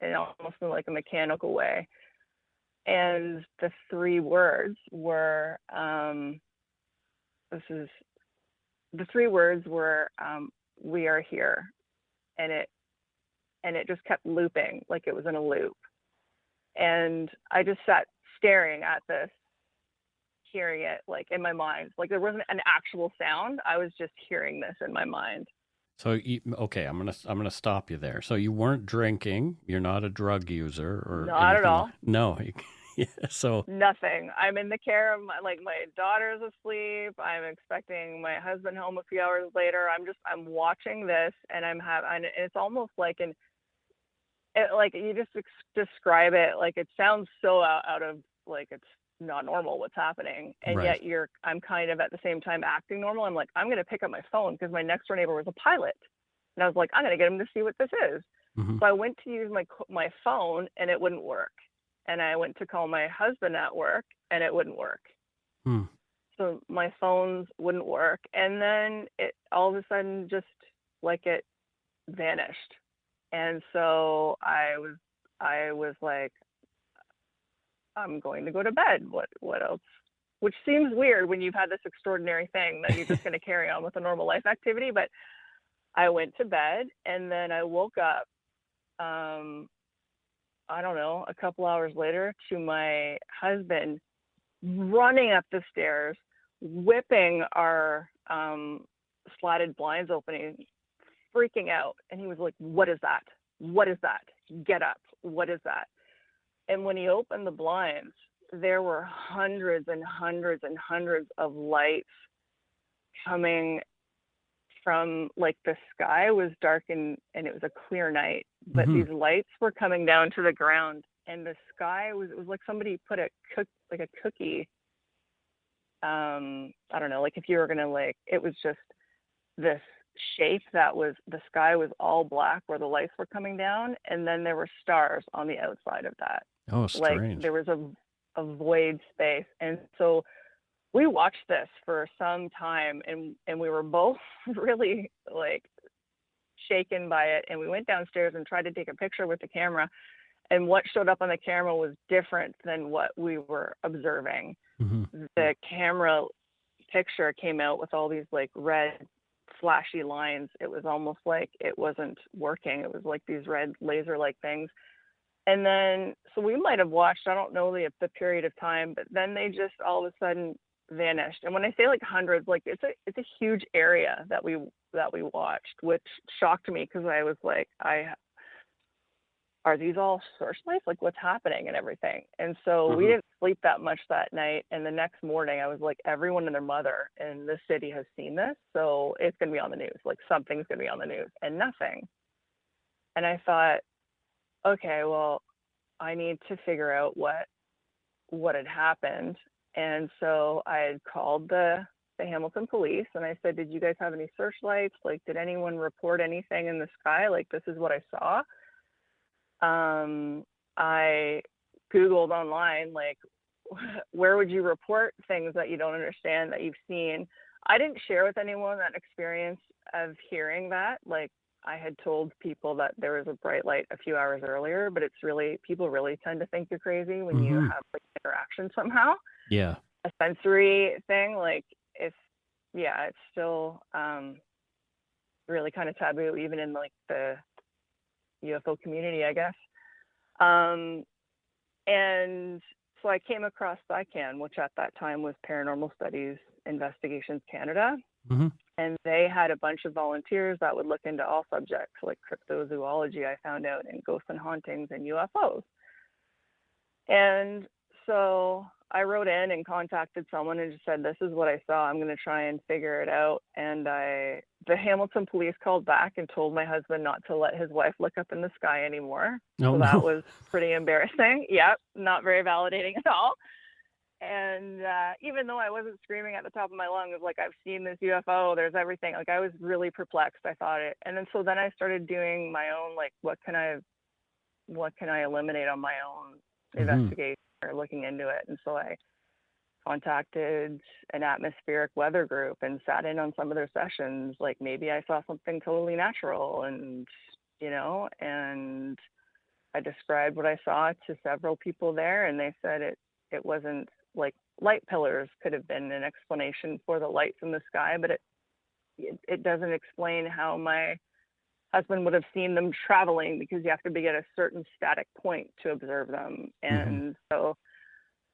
and almost in, like, a mechanical way. And the 3 words were, we are here. And it just kept looping, like it was in a loop. And I just sat staring at this, hearing it, like, in my mind. Like, there wasn't an actual sound. I was just hearing this in my mind. So, I'm gonna stop you there. So you weren't drinking. You're not a drug user or not at all. No. Yeah, so nothing. I'm in the care of my daughter's asleep. I'm expecting my husband home a few hours later. I'm watching this, and it's almost like you just describe it, like, it sounds so out of, like, it's not normal what's happening, and right. Yet I'm kind of at the same time acting normal. I'm like, I'm going to pick up my phone because my next door neighbor was a pilot, and I was like, I'm going to get him to see what this is. Mm-hmm. So I went to use my phone, and it wouldn't work. And I went to call my husband at work, and it wouldn't work. So my phones wouldn't work, and then it all of a sudden just, like, it vanished. And so I was like, I'm going to go to bed. What else? Which seems weird when you've had this extraordinary thing that you're just going to carry on with a normal life activity. But I went to bed, and then I woke up, I don't know, a couple hours later to my husband running up the stairs, whipping our slatted blinds open, freaking out. And he was like, "What is that? What is that? Get up. What is that?" And when he opened the blinds, there were hundreds and hundreds and hundreds of lights coming from, like, the sky was dark and it was a clear night, but these lights were coming down to the ground, and the sky it was like somebody put a cookie, I don't know, like if you were gonna, like, it was just this shape that was, the sky was all black where the lights were coming down, and then there were stars on the outside of that. Oh, strange. Like there was a void space. And so we watched this for some time, and we were both really, like, shaken by it. And we went downstairs and tried to take a picture with the camera, and what showed up on the camera was different than what we were observing. The camera picture came out with all these, like, red flashy lines. It was almost like it wasn't working. It was like these red laser-like things. And then, so we might have watched, I don't know the period of time, but then they just all of a sudden vanished. And when I say like hundreds, like it's a huge area that we watched, which shocked me, because I was like, are these all searchlights? Like, what's happening and everything? And so we didn't sleep that much that night. And the next morning I was like, everyone and their mother in this city has seen this, so it's going to be on the news. Like, something's going to be on the news, and nothing. And I thought, okay, well, I need to figure out what had happened. And so I had called the Hamilton police, and I said, did you guys have any searchlights? Like, did anyone report anything in the sky? Like, this is what I saw. I Googled online, like, where would you report things that you don't understand, that you've seen? I didn't share with anyone that experience of hearing that. Like, I had told people that there was a bright light a few hours earlier, but it's really, people really tend to think you're crazy when you have, like, interaction somehow. Yeah. A sensory thing, like, it's still really kind of taboo, even in, like, the UFO community, I guess. And so I came across SciCan, which at that time was Paranormal Studies Investigations Canada. And they had a bunch of volunteers that would look into all subjects, like cryptozoology, I found out, and ghosts and hauntings and UFOs. And so I wrote in and contacted someone and just said, this is what I saw. I'm going to try and figure it out. And the Hamilton police called back and told my husband not to let his wife look up in the sky anymore. Oh, so that was pretty embarrassing. Yep, not very validating at all. And even though I wasn't screaming at the top of my lungs, like, I've seen this UFO, there's everything, like, I was really perplexed. I thought it. And then I started doing my own, like, what can I eliminate on my own investigation or looking into it. And so I contacted an atmospheric weather group and sat in on some of their sessions. Like, maybe I saw something totally natural, and, you know, and I described what I saw to several people there, and they said it wasn't, like, light pillars could have been an explanation for the lights in the sky, but it doesn't explain how my husband would have seen them traveling, because you have to be at a certain static point to observe them. And so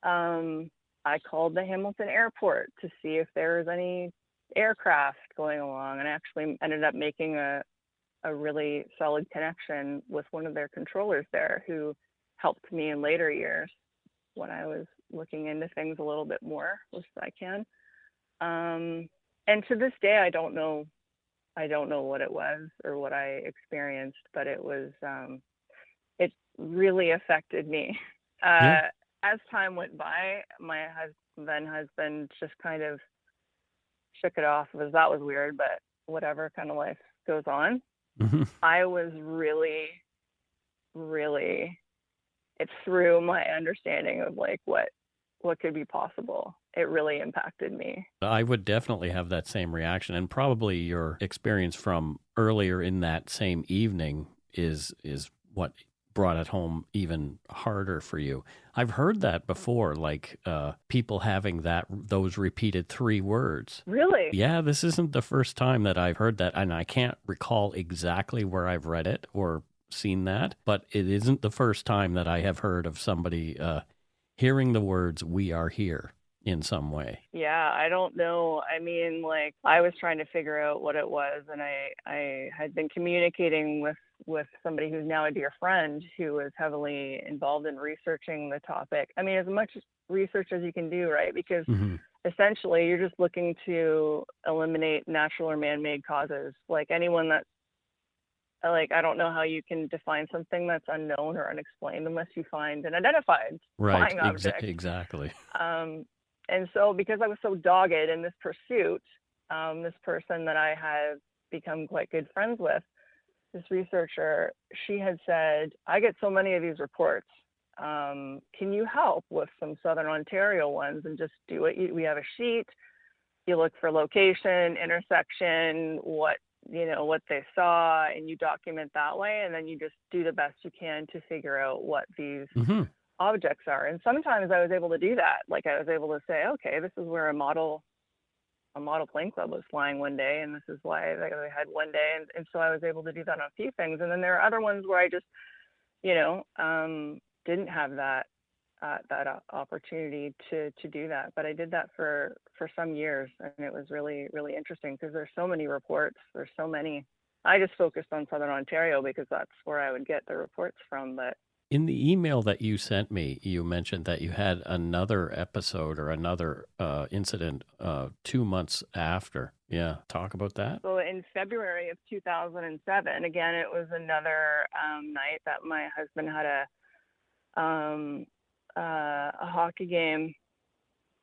I called the Hamilton airport to see if there was any aircraft going along, and I actually ended up making a really solid connection with one of their controllers there, who helped me in later years when I was looking into things a little bit more with SciCan. And to this day, I don't know what it was or what I experienced, but it was, it really affected me. As time went by, my then husband just kind of shook it off. That was weird, but whatever, kind of life goes on. I was really, really, it threw my understanding of, like, what could be possible. It really impacted me. I would definitely have that same reaction, and probably your experience from earlier in that same evening is what brought it home even harder for you. I've heard that before, like people having those repeated 3 words. Really? Yeah, this isn't the first time that I've heard that, and I can't recall exactly where I've read it or seen that, but it isn't the first time that I have heard of somebody hearing the words, "We are here," in some way. Yeah, I don't know. I mean, like, I was trying to figure out what it was, and I had been communicating with somebody who's now a dear friend who was heavily involved in researching the topic. I mean, as much research as you can do, right? Because essentially you're just looking to eliminate natural or man-made causes. Like, anyone that, like, I don't know how you can define something that's unknown or unexplained unless you find an identified flying object. Exactly. And so, because I was so dogged in this pursuit, this person that I had become quite good friends with, this researcher, she had said, "I get so many of these reports. Can you help with some Southern Ontario ones and just do it? We have a sheet. You look for location, intersection, what they saw, and you document that way, and then you just do the best you can to figure out what these objects are." And sometimes I was able to do that. Like, I was able to say, okay, this is where a model plane club was flying one day, and this is why they had one day. And so I was able to do that on a few things. And then there are other ones where I just, didn't have that opportunity to do that. But I did that for some years, and it was really, really interesting because there's so many reports. There's so many. I just focused on Southern Ontario because that's where I would get the reports from. But in the email that you sent me, you mentioned that you had another episode or another incident 2 months after. Yeah, talk about that. So in February of 2007, again, it was another night that my husband had a hockey game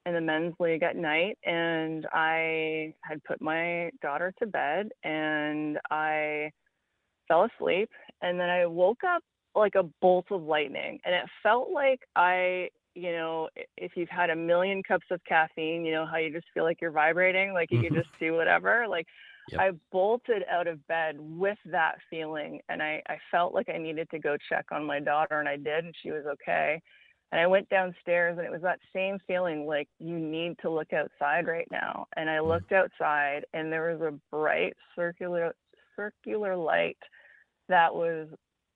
in the men's league at night, and I had put my daughter to bed, and I fell asleep, and then I woke up like a bolt of lightning, and it felt like if you've had a million cups of caffeine, how you just feel like you're vibrating, like you can just do whatever. Like, yep. I bolted out of bed with that feeling, and I felt like I needed to go check on my daughter, and I did, and she was okay. And I went downstairs, and it was that same feeling, like, you need to look outside right now. And I looked outside, and there was a bright circular light that was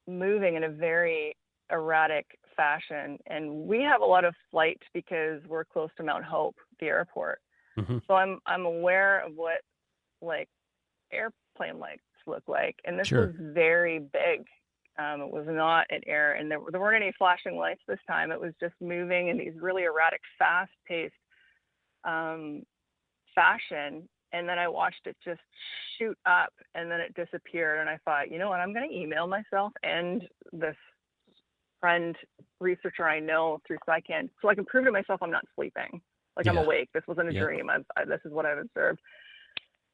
moving in a very erratic fashion. And we have a lot of flight because we're close to Mount Hope, the airport. So I'm aware of what, like, airplane lights look like. And this was very big. It was not an air, and there weren't any flashing lights this time. It was just moving in these really erratic, fast-paced fashion. And then I watched it just shoot up, and then it disappeared. And I thought, you know what, I'm going to email myself and this friend researcher I know through SciCan, so I can prove to myself I'm not sleeping. Like, I'm awake. This wasn't a dream. This is what I've observed.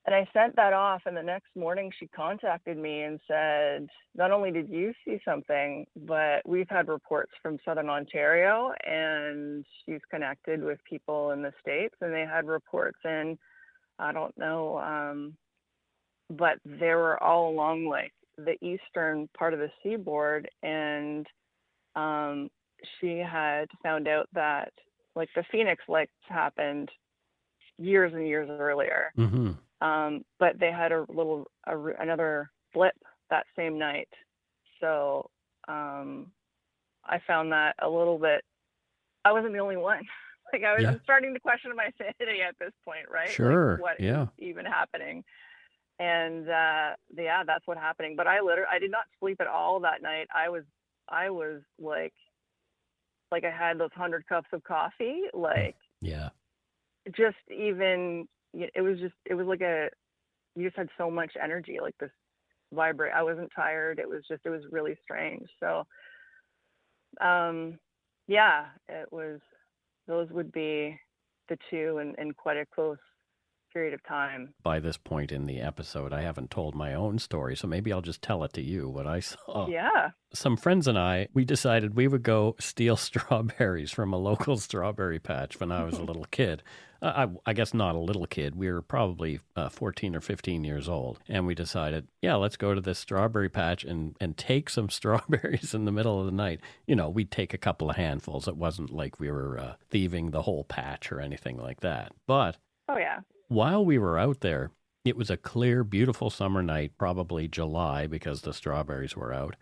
And I sent that off, and the next morning she contacted me and said, not only did you see something, but we've had reports from Southern Ontario, and she's connected with people in the States, and they had reports in, I don't know, but they were all along, like, the eastern part of the seaboard, and she had found out that, like, the Phoenix lights happened years and years earlier. But they had another blip that same night. So I found that a little bit, I wasn't the only one. Like, I'm starting to question my sanity at this point, right? Sure. Like, what is even happening? And that's what happening. But I did not sleep at all that night. I was like I had those 100 cups of coffee, like, just even, it was like you just had so much energy, like this vibrate. I wasn't tired. It was really strange. So, those would be the two in quite a close period of time. By this point in the episode, I haven't told my own story, so maybe I'll just tell it to you, what I saw. Yeah. Some friends and I, we decided we would go steal strawberries from a local strawberry patch when I was a little kid. I guess not a little kid. We were probably 14 or 15 years old. And we decided, yeah, let's go to this strawberry patch and take some strawberries in the middle of the night. You know, we'd take a couple of handfuls. It wasn't like we were thieving the whole patch or anything like that. But Oh, yeah. while we were out there, it was a clear, beautiful summer night, probably July because the strawberries were out.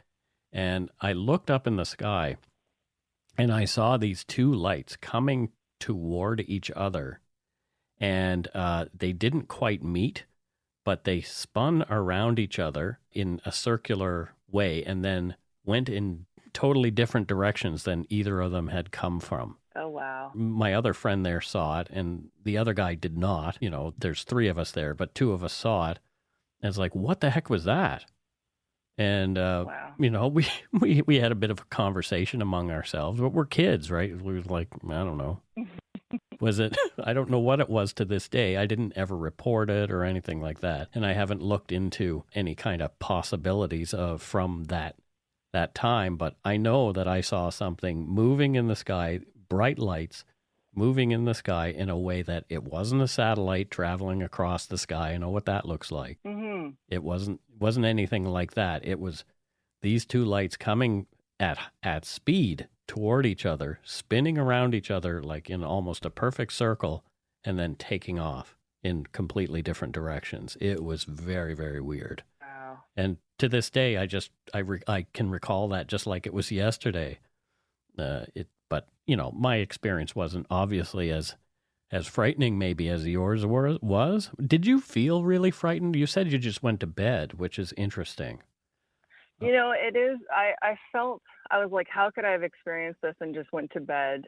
And I looked up in the sky and I saw these two lights coming toward each other. And they didn't quite meet, but they spun around each other in a circular way and then went in totally different directions than either of them had come from. Oh, wow. My other friend there saw it, and the other guy did not. You know, there's three of us there, but two of us saw it. And it's like, what the heck was that? And, Wow. you know, we had a bit of a conversation among ourselves, but we're kids, right? We were like, I don't know. Was it? I don't know what it was to this day. I didn't ever report it or anything like that. And I haven't looked into any kind of possibilities of from that time, but I know that I saw something moving in the sky, bright lights moving in the sky in a way that it wasn't a satellite traveling across the sky. I know what that looks like. Mm-hmm. It wasn't anything like that. It was these two lights coming at speed toward each other, spinning around each other like in almost a perfect circle, and then taking off in completely different directions. It was very, very weird. Wow. And to this day, I can recall that just like it was yesterday. But you know, my experience wasn't obviously as frightening maybe as yours was. Did you feel really frightened? You said you just went to bed, which is interesting. You know, it is. I felt, I was like, how could I have experienced this and just went to bed?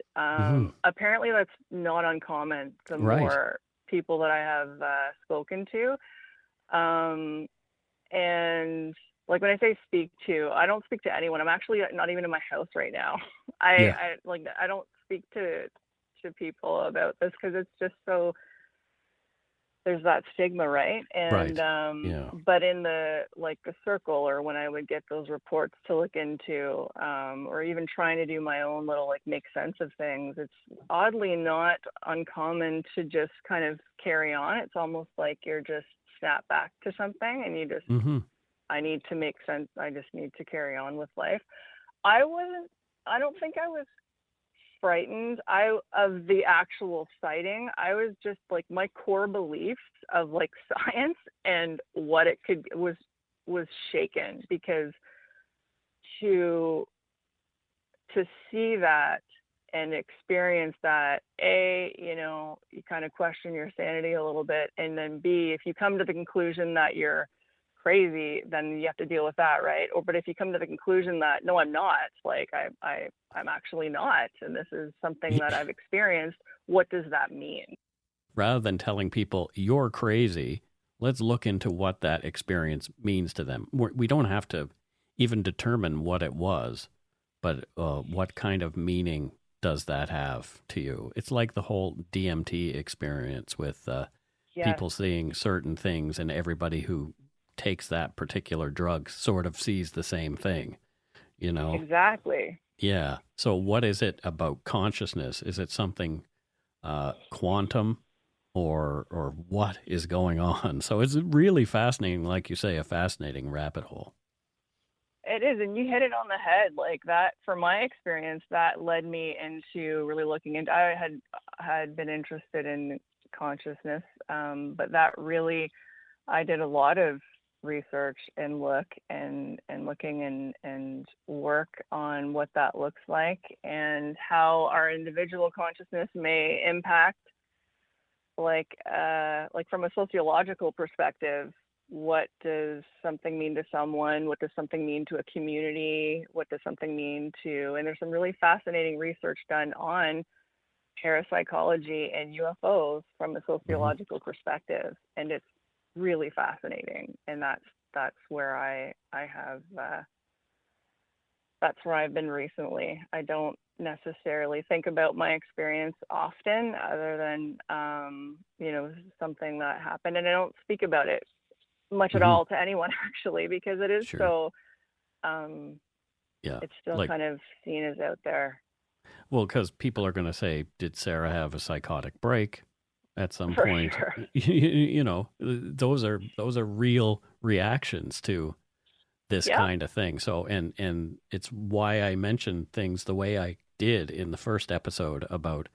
Apparently that's not uncommon the Right. more people that I have spoken to. And like when I say speak to, I don't speak to anyone. I'm actually not even in my house right now. I don't speak to people about this because it's just so, there's that stigma, right? And Yeah. but in the circle, or when I would get those reports to look into, or even trying to do my own little make sense of things, it's oddly not uncommon to just kind of carry on. It's almost like you're just snap back to something and you just I need to make sense. I just need to carry on with life. I don't think I was frightened of the actual sighting. I was just like, my core beliefs of science and what it could was shaken, because to see that and experience that, you kind of question your sanity a little bit, and then B, if you come to the conclusion that you're crazy, then you have to deal with that, right? But if you come to the conclusion that no, I'm not, I'm actually not, and this is something that I've experienced, what does that mean? Rather than telling people you're crazy, let's look into what that experience means to them. We don't have to even determine what it was, but what kind of meaning does that have to you? It's like the whole DMT experience with people seeing certain things, and everybody who takes that particular drug sort of sees the same thing, you know? Exactly. Yeah. So what is it about consciousness? Is it something quantum, or what is going on? So it's really fascinating, like you say, a fascinating rabbit hole. It is, and you hit it on the head. Like that, from my experience, that led me into really looking into, I had been interested in consciousness, but that really, I did a lot of research and looking and work on what that looks like and how our individual consciousness may impact, like from a sociological perspective, what does something mean to someone? What does something mean to a community? What does something mean to, and there's some really fascinating research done on parapsychology and UFOs from a sociological perspective, and it's really fascinating. And that's where I have that's where I've been recently. I don't necessarily think about my experience often, other than something that happened, and I don't speak about it much at all to anyone, actually, because it is so it's still kind of seen as out there. Well, because people are going to say, did Sarah have a psychotic break at some point? Sure. Those are real reactions to this kind of thing. So, and it's why I mentioned things the way I did in the first episode about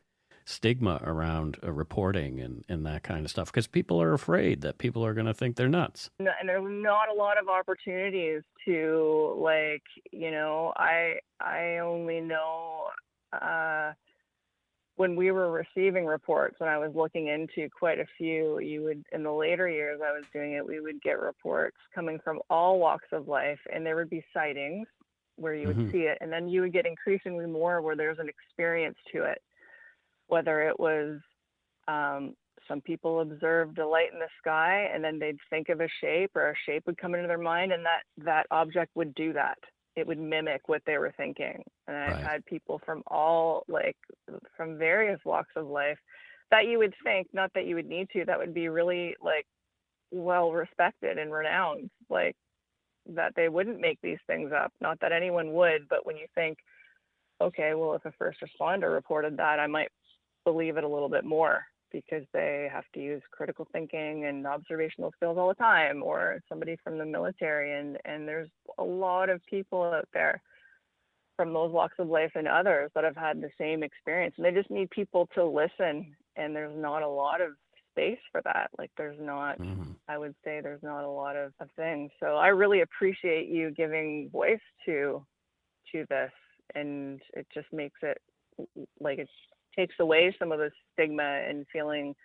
stigma around reporting and that kind of stuff, because people are afraid that people are going to think they're nuts. And there's not a lot of opportunities to, like, I only know when we were receiving reports, when I was looking into quite a few, in the later years I was doing it, we would get reports coming from all walks of life, and there would be sightings where you would see it, and then you would get increasingly more where there's an experience to it, whether it was some people observed a light in the sky, and then they'd think of a shape, or a shape would come into their mind, and that object would do that. It would mimic what they were thinking. And I've had people from from various walks of life that you would think, not that you would need to, that would be really well respected and renowned, that they wouldn't make these things up. Not that anyone would, but when you think, okay, well, if a first responder reported that, I might believe it a little bit more, because they have to use critical thinking and observational skills all the time, or somebody from the military. And there's a lot of people out there from those walks of life and others that have had the same experience, and they just need people to listen. And there's not a lot of space for that. There's not, I would say there's not a lot of things. So I really appreciate you giving voice to this, and it just makes it it takes away some of the stigma and feeling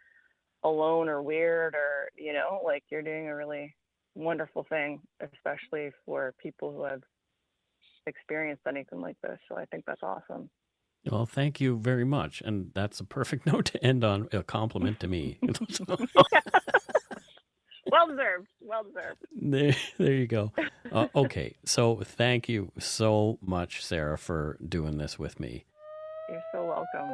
alone or weird, or you're doing a really wonderful thing, especially for people who have experienced anything like this. So I think that's awesome. Well, thank you very much. And that's a perfect note to end on, a compliment to me. Well deserved. There you go. Okay. So thank you so much, Sarah, for doing this with me. You're so welcome.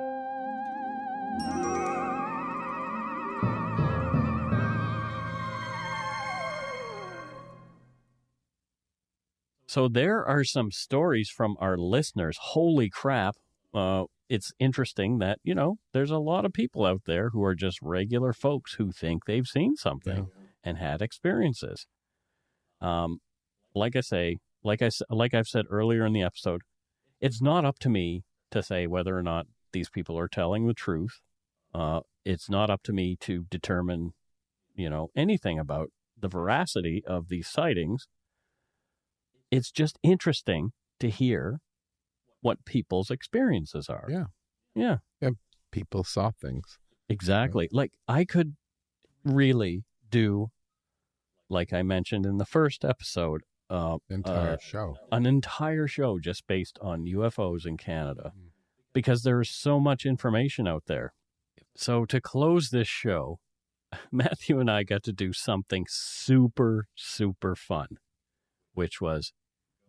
So there are some stories from our listeners. Holy crap. It's interesting that, there's a lot of people out there who are just regular folks who think they've seen something and had experiences. Like I've said earlier in the episode, it's not up to me to say whether or not these people are telling the truth. It's not up to me to determine, anything about the veracity of these sightings. It's just interesting to hear what people's experiences are. Yeah. People saw things. Exactly. I could really do, like I mentioned in the first episode, an entire show just based on UFOs in Canada, because there is so much information out there. So to close this show, Matthew and I got to do something super, super fun, which was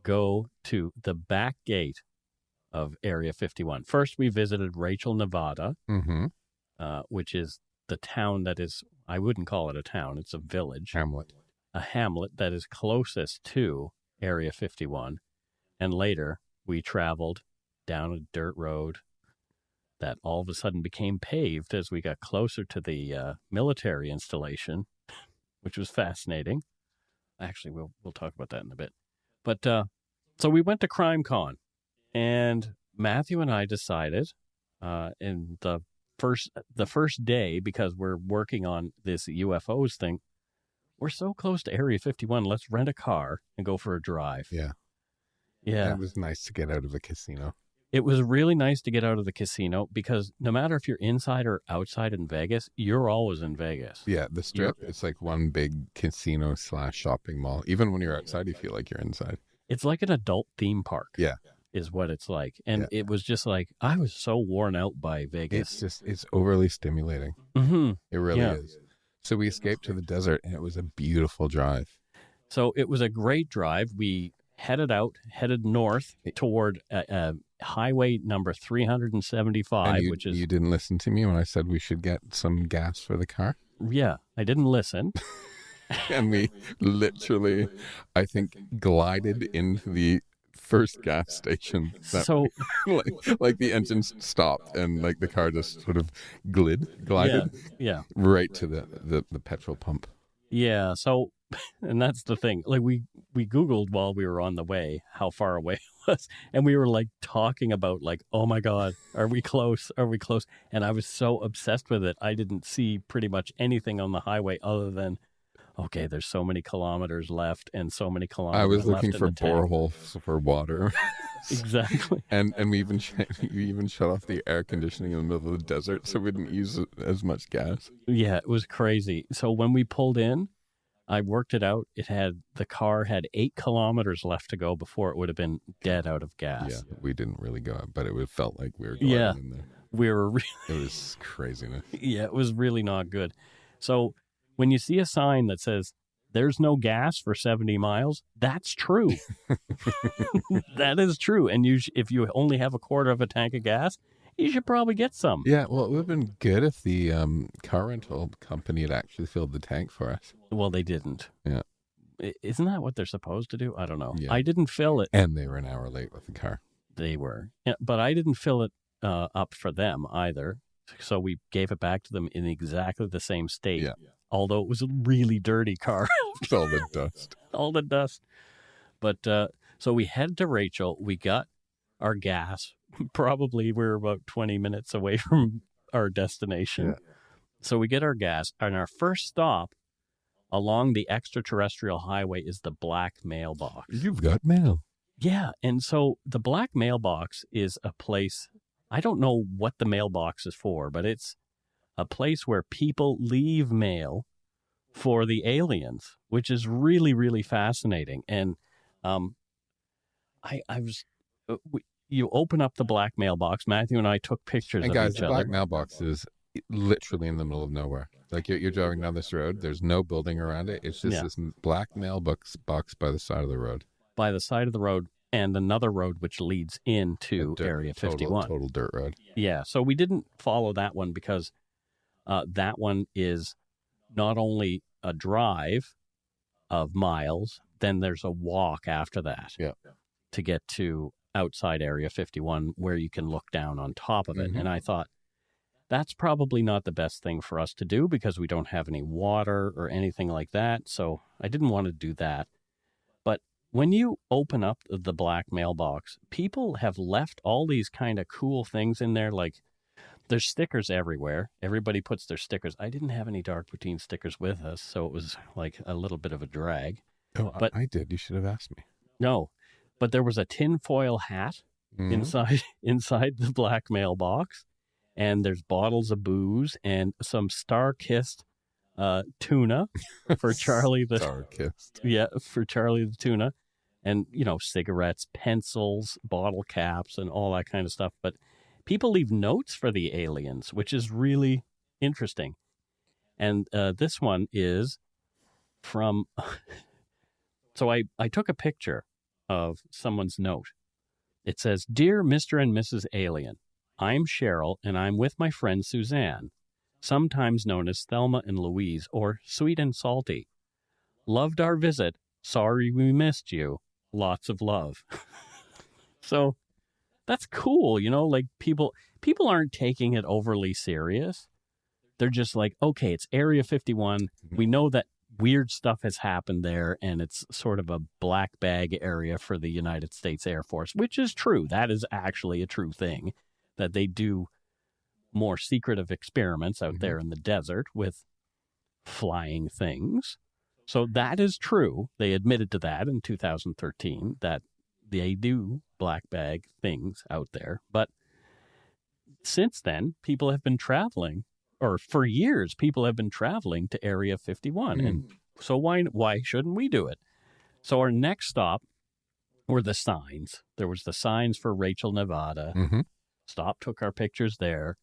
go to the back gate of Area 51. First, we visited Rachel, Nevada, which is the town that is, I wouldn't call it a town, it's a village. A hamlet that is closest to Area 51. And later, we traveled down a dirt road that all of a sudden became paved as we got closer to the military installation, which was fascinating. Actually, we'll talk about that in a bit. But so we went to CrimeCon, and Matthew and I decided in the first day, because we're working on this UFOs thing, we're so close to Area 51, let's rent a car and go for a drive. Yeah. It was nice to get out of the casino. It was really nice to get out of the casino, because no matter if you're inside or outside in Vegas, you're always in Vegas. Yeah, the Strip, it's like one big casino / shopping mall. Even when you're outside, you feel like you're inside. It's like an adult theme park. Yeah. Is what it's like. And it was just I was so worn out by Vegas. It's overly stimulating. Mm-hmm. It really is. So we escaped to the desert, and it was a beautiful drive. So it was a great drive. We headed north toward highway number 375, and which is... You didn't listen to me when I said we should get some gas for the car? Yeah, I didn't listen. And we literally, I think, glided into the first gas station. So, like the engine stopped and like the car just sort of glided. Yeah. Right to the petrol pump. Yeah. So, and that's the thing. Like we Googled while we were on the way how far away it was, and we were like talking about like, oh my God, are we close? Are we close? And I was so obsessed with it, I didn't see pretty much anything on the highway other than, okay, there's so many kilometers left and so many kilometers. I was looking left for in the tank. boreholes for water. Exactly. And we even shut off the air conditioning in the middle of the desert so we didn't use as much gas. Yeah, it was crazy. So when we pulled in, I worked it out. The car had 8 kilometers left to go before it would have been dead out of gas. Yeah, we didn't really go out, but it felt like we were going in there. We were really... It was craziness. Yeah, it was really not good. So when you see a sign that says, there's no gas for 70 miles, that's true. That is true. And if you only have a quarter of a tank of gas, you should probably get some. Yeah, well, it would have been good if the car rental company had actually filled the tank for us. Well, they didn't. Yeah. Isn't that what they're supposed to do? I don't know. Yeah. I didn't fill it. And they were an hour late with the car. They were. Yeah, but I didn't fill it up for them either. So we gave it back to them in exactly the same state. Yeah. Although it was a really dirty car. All the dust. All the dust. But so we head to Rachel. We got our gas. Probably we're about 20 minutes away from our destination. Yeah. So we get our gas. And our first stop along the Extraterrestrial Highway is the Black Mailbox. You've got mail. Yeah. And so the Black Mailbox is a place, I don't know what the mailbox is for, but it's a place where people leave mail for the aliens, which is really, really fascinating. And you open up the Black Mailbox. Matthew and I took pictures of guys, each the other. Black Mailbox is literally in the middle of nowhere. Like you're driving down this road. There's no building around it. It's just this black mailbox box by the side of the road. By the side of the road. And another road which leads into Area 51. Total dirt road. Yeah. So we didn't follow that one because that one is not only a drive of miles, then there's a walk after that to get to outside Area 51 where you can look down on top of it. Mm-hmm. And I thought, that's probably not the best thing for us to do because we don't have any water or anything like that. So I didn't want to do that. When you open up the Black Mailbox, people have left all these kind of cool things in there. Like there's stickers everywhere. Everybody puts their stickers. I didn't have any Dark Poutine stickers with us, so it was like a little bit of a drag. Oh, but I did. You should have asked me. No, but there was a tinfoil hat inside the Black Mailbox, and there's bottles of booze and some star-kissed tuna for Charlie the Star-kissed. Yeah, for Charlie the tuna. And, cigarettes, pencils, bottle caps, and all that kind of stuff. But people leave notes for the aliens, which is really interesting. And this one is from... So I took a picture of someone's note. It says, "Dear Mr. and Mrs. Alien, I'm Cheryl, and I'm with my friend Suzanne, sometimes known as Thelma and Louise, or Sweet and Salty. Loved our visit. Sorry we missed you. Lots of love." So that's cool, like people aren't taking it overly serious. They're just like, okay, it's Area 51. We know that weird stuff has happened there, and it's sort of a black bag area for the United States Air Force, which is true. That is actually a true thing, that they do more secretive experiments out there in the desert with flying things. So that is true. They admitted to that in 2013, that they do black bag things out there. But since then, people have been traveling, or for years, people have been traveling to Area 51. And so why shouldn't we do it? So our next stop were the signs. There was the signs for Rachel, Nevada. Took our pictures there.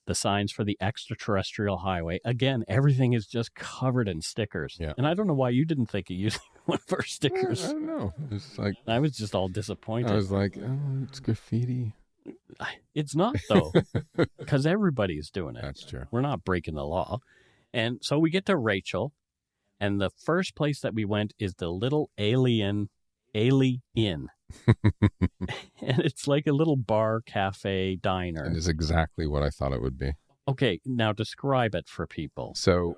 The signs for the Extraterrestrial Highway. Again, everything is just covered in stickers. Yeah. And I don't know why you didn't think of using one of our stickers. I don't know. It's like I was just all disappointed. I was like, oh, it's graffiti. It's not, though, because everybody's doing it. That's true. We're not breaking the law. And so we get to Rachel, and the first place that we went is the little Alien Inn. And it's like a little bar, cafe, diner. And it's exactly what I thought it would be. Okay, now describe it for people. So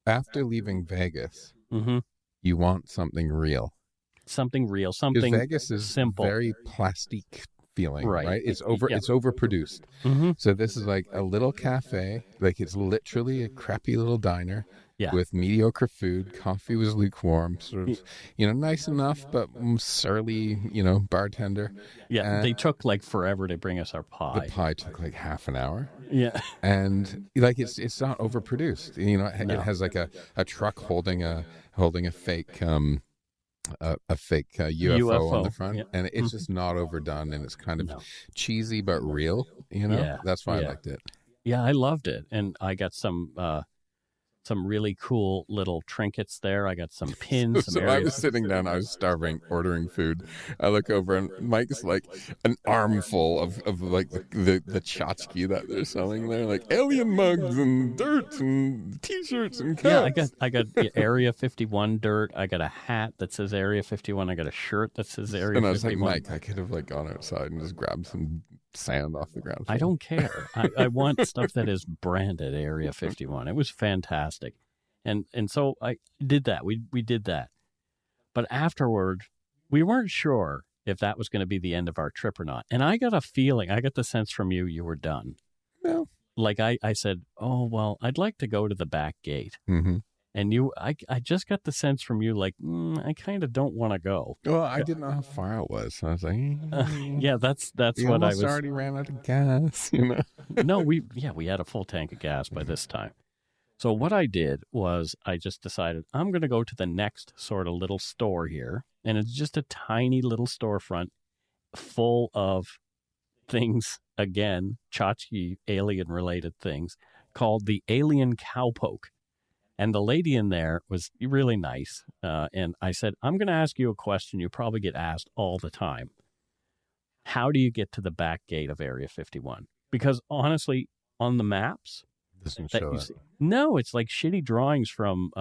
after leaving Vegas, you want something real. Something real, something because Vegas is simple. Very plastic feeling, right? It's overproduced. So this is like a little cafe, like it's literally a crappy little diner with mediocre food. Coffee was lukewarm, sort of, nice enough, but surly, bartender. Yeah, they took like forever to bring us our pie. The pie took like half an hour. Yeah, and like it's not overproduced. It has like a truck holding a fake. A fake UFO on the front, and it's just not overdone, and it's kind of cheesy but real. That's why I liked it. Yeah, I loved it, and I got some really cool little trinkets there. I got some pins. So I was sitting down, I was starving, ordering food. I look over, and Mike's like an armful of like the tchotchke that they're selling there, like alien mugs and dirt and T-shirts and cups. Yeah, I got Area 51 dirt. I got a hat that says Area 51. I got a shirt that says Area 51. And I was like, Mike, I could have like gone outside and just grabbed some sand off the ground. I don't care. I want stuff that is branded Area 51. It was fantastic. And so I did that. We did that. But afterward, we weren't sure if that was going to be the end of our trip or not. And I got a feeling, I got the sense from you were done. No. Like I said, oh, well, I'd like to go to the back gate. And I just got the sense from you, like, I kind of don't want to go. Well, I didn't know how far it was. So I was like, yeah, that's we what I was. Already ran out of gas, No, we had a full tank of gas by this time. So what I did was I just decided I'm going to go to the next sort of little store here, and it's just a tiny little storefront full of things, again, tchotchke alien-related things, called the Alien Cowpoke. And the lady in there was really nice. And I said, I'm going to ask you a question you probably get asked all the time. How do you get to the back gate of Area 51? Because honestly, on the maps, doesn't show it. No, it's like shitty drawings from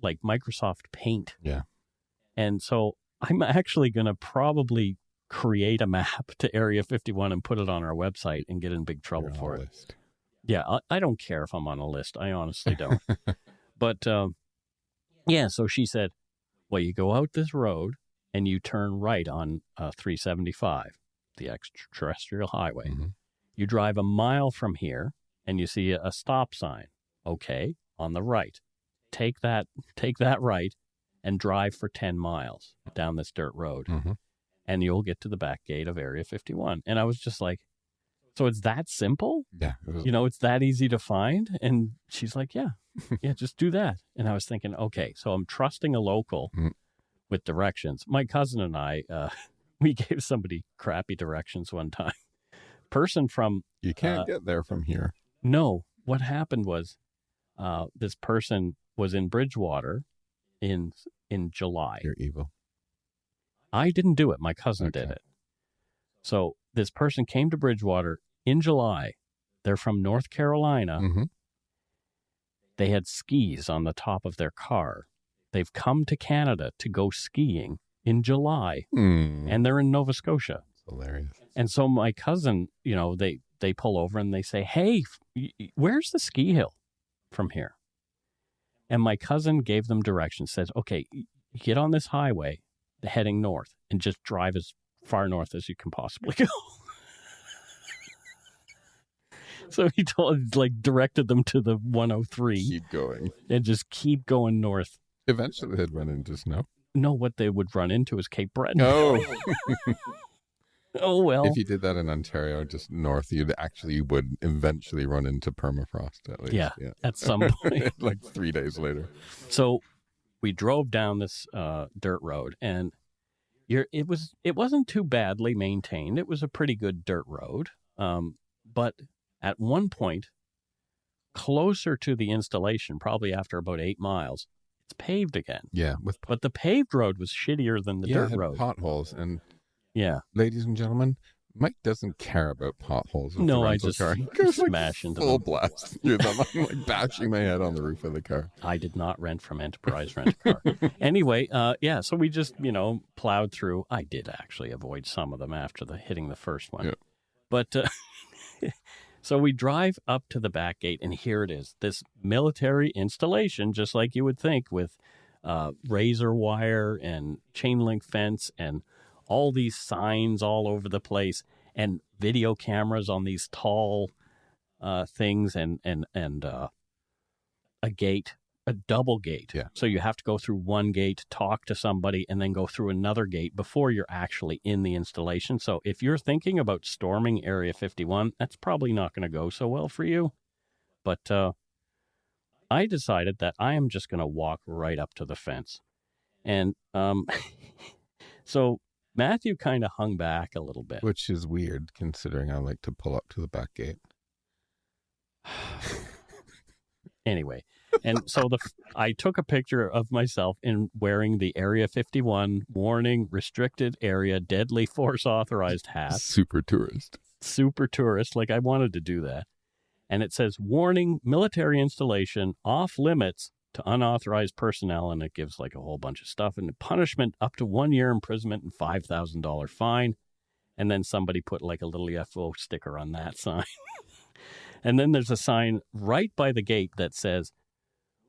like Microsoft Paint. Yeah. And so I'm actually going to probably create a map to Area 51 and put it on our website and get in big trouble for it. List. Yeah, I don't care if I'm on a list. I honestly don't. But, so she said, well, you go out this road and you turn right on 375, the Extraterrestrial Highway. You drive a mile from here and you see a stop sign. Okay, on the right. Take that right and drive for 10 miles down this dirt road. And you'll get to the back gate of Area 51. And I was just like, so it's that simple? Yeah. It's that easy to find? And she's like, yeah, just do that. And I was thinking, okay, so I'm trusting a local with directions. My cousin and I, we gave somebody crappy directions one time. Person from... You can't get there from here. No. What happened was this person was in Bridgewater in July. You're evil. I didn't do it. My cousin did it. So this person came to Bridgewater in July. They're from North Carolina. They had skis on the top of their car. They've come to Canada to go skiing in July, and they're in Nova Scotia. Hilarious. And so my cousin, they pull over and they say, hey, where's the ski hill from here? And my cousin gave them directions, says, okay, get on this highway heading north and just drive as far north as you can possibly go. So he directed them to the 103. Keep going. And just keep going north. Eventually they'd run into snow. No, what they would run into is Cape Breton. Oh. Oh, well. If you did that in Ontario, just north, you would eventually run into permafrost at least. Yeah. At some point. Like 3 days later. So we drove down this dirt road, and it wasn't too badly maintained. It was a pretty good dirt road. But at one point, closer to the installation, probably after about 8 miles, It's paved again. Yeah. But the paved road was shittier than the dirt road. Potholes. And yeah. Ladies and gentlemen, Mike doesn't care about potholes. No, I just smash into full them. blast through them. I'm like bashing my head on the roof of the car. I did not rent from Enterprise Rent-A-Car. Anyway, so we just, plowed through. I did actually avoid some of them after hitting the first one. Yeah. But so we drive up to the back gate, and here it is, this military installation, just like you would think, with razor wire and chain link fence and all these signs all over the place and video cameras on these tall things and a gate, a double gate. Yeah. So you have to go through one gate, talk to somebody, and then go through another gate before you're actually in the installation. So if you're thinking about storming Area 51, that's probably not going to go so well for you. But I decided that I am just going to walk right up to the fence. And so Matthew kind of hung back a little bit. Which is weird, considering I like to pull up to the back gate. Anyway, and so I took a picture of myself in wearing the Area 51 warning, restricted area, deadly force authorized hat. Super tourist. Like I wanted to do that. And it says, warning, military installation, off limits to unauthorized personnel, and it gives like a whole bunch of stuff, and the punishment up to 1 year imprisonment and $5,000 fine. And then somebody put like a little UFO sticker on that sign. And then there's a sign right by the gate that says,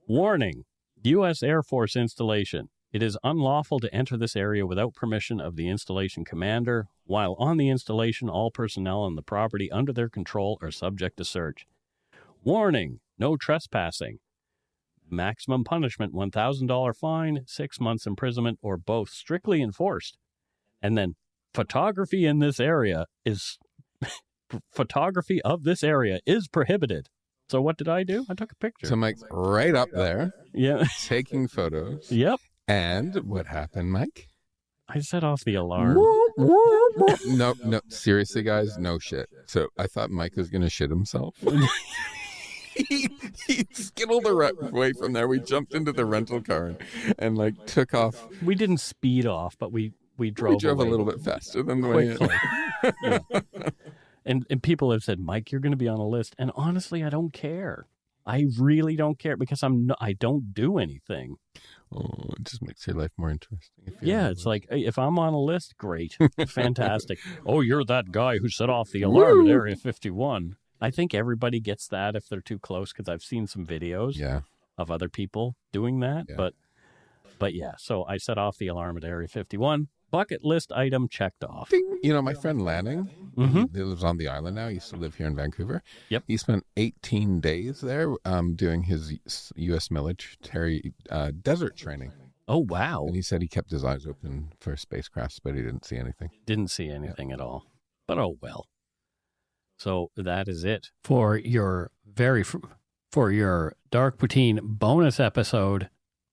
warning, U.S. Air Force installation. It is unlawful to enter this area without permission of the installation commander. While on the installation, all personnel on the property under their control are subject to search. Warning, no trespassing. Maximum punishment, $1,000 fine, 6 months imprisonment, or both, strictly enforced. And then photography in this area is photography of this area is prohibited. So what did I do? I took a picture. So Mike's right up there. Yeah. Taking photos. Yep. And what happened, Mike? I set off the alarm. No, seriously, guys, no shit. So I thought Mike was going to shit himself. He skittled away from there. We jumped into the rental car and like took off. We didn't speed off, but we drove. We drove away a little bit faster than the way in. Yeah. And people have said, Mike, you're going to be on a list. And honestly, I don't care. I really don't care because I don't do anything. Oh, it just makes your life more interesting. It's like, if I'm on a list, great. Fantastic. Oh, you're that guy who set off the alarm at Area 51. I think everybody gets that if they're too close because I've seen some videos of other people doing that. Yeah. But yeah, so I set off the alarm at Area 51. Bucket list item checked off. Ding. You know, my friend Lanning, he lives on the island now. He used to live here in Vancouver. Yep. He spent 18 days there doing his U.S. military desert training. Oh, wow. And he said he kept his eyes open for spacecrafts, but he didn't see anything. Didn't see anything at all. But oh, well. So that is it for your Dark Poutine bonus episode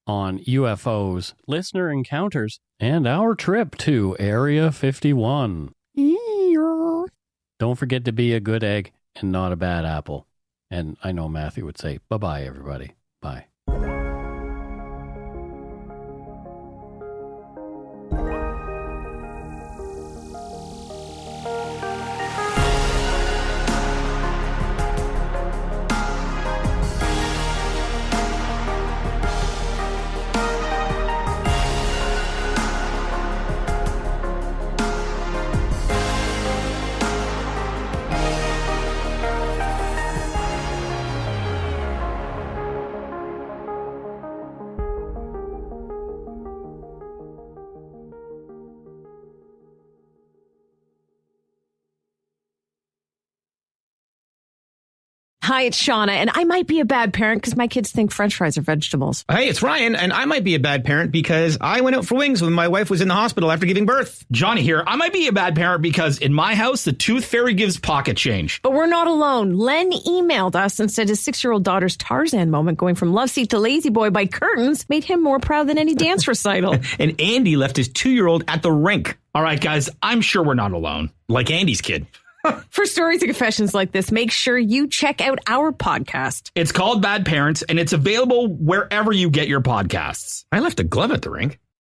on UFOs, listener encounters, and our trip to Area 51. Don't forget to be a good egg and not a bad apple. And I know Matthew would say, bye-bye, everybody. Bye. Hi, it's Shauna, and I might be a bad parent because my kids think French fries are vegetables. Hey, it's Ryan, and I might be a bad parent because I went out for wings when my wife was in the hospital after giving birth. Johnny here. I might be a bad parent because in my house, the tooth fairy gives pocket change. But we're not alone. Len emailed us and said his 6-year-old daughter's Tarzan moment going from love seat to lazy boy by curtains made him more proud than any dance recital. And Andy left his 2-year-old at the rink. All right, guys, I'm sure we're not alone. Like Andy's kid. For stories and confessions like this, make sure you check out our podcast. It's called Bad Parents, and it's available wherever you get your podcasts. I left a glove at the rink.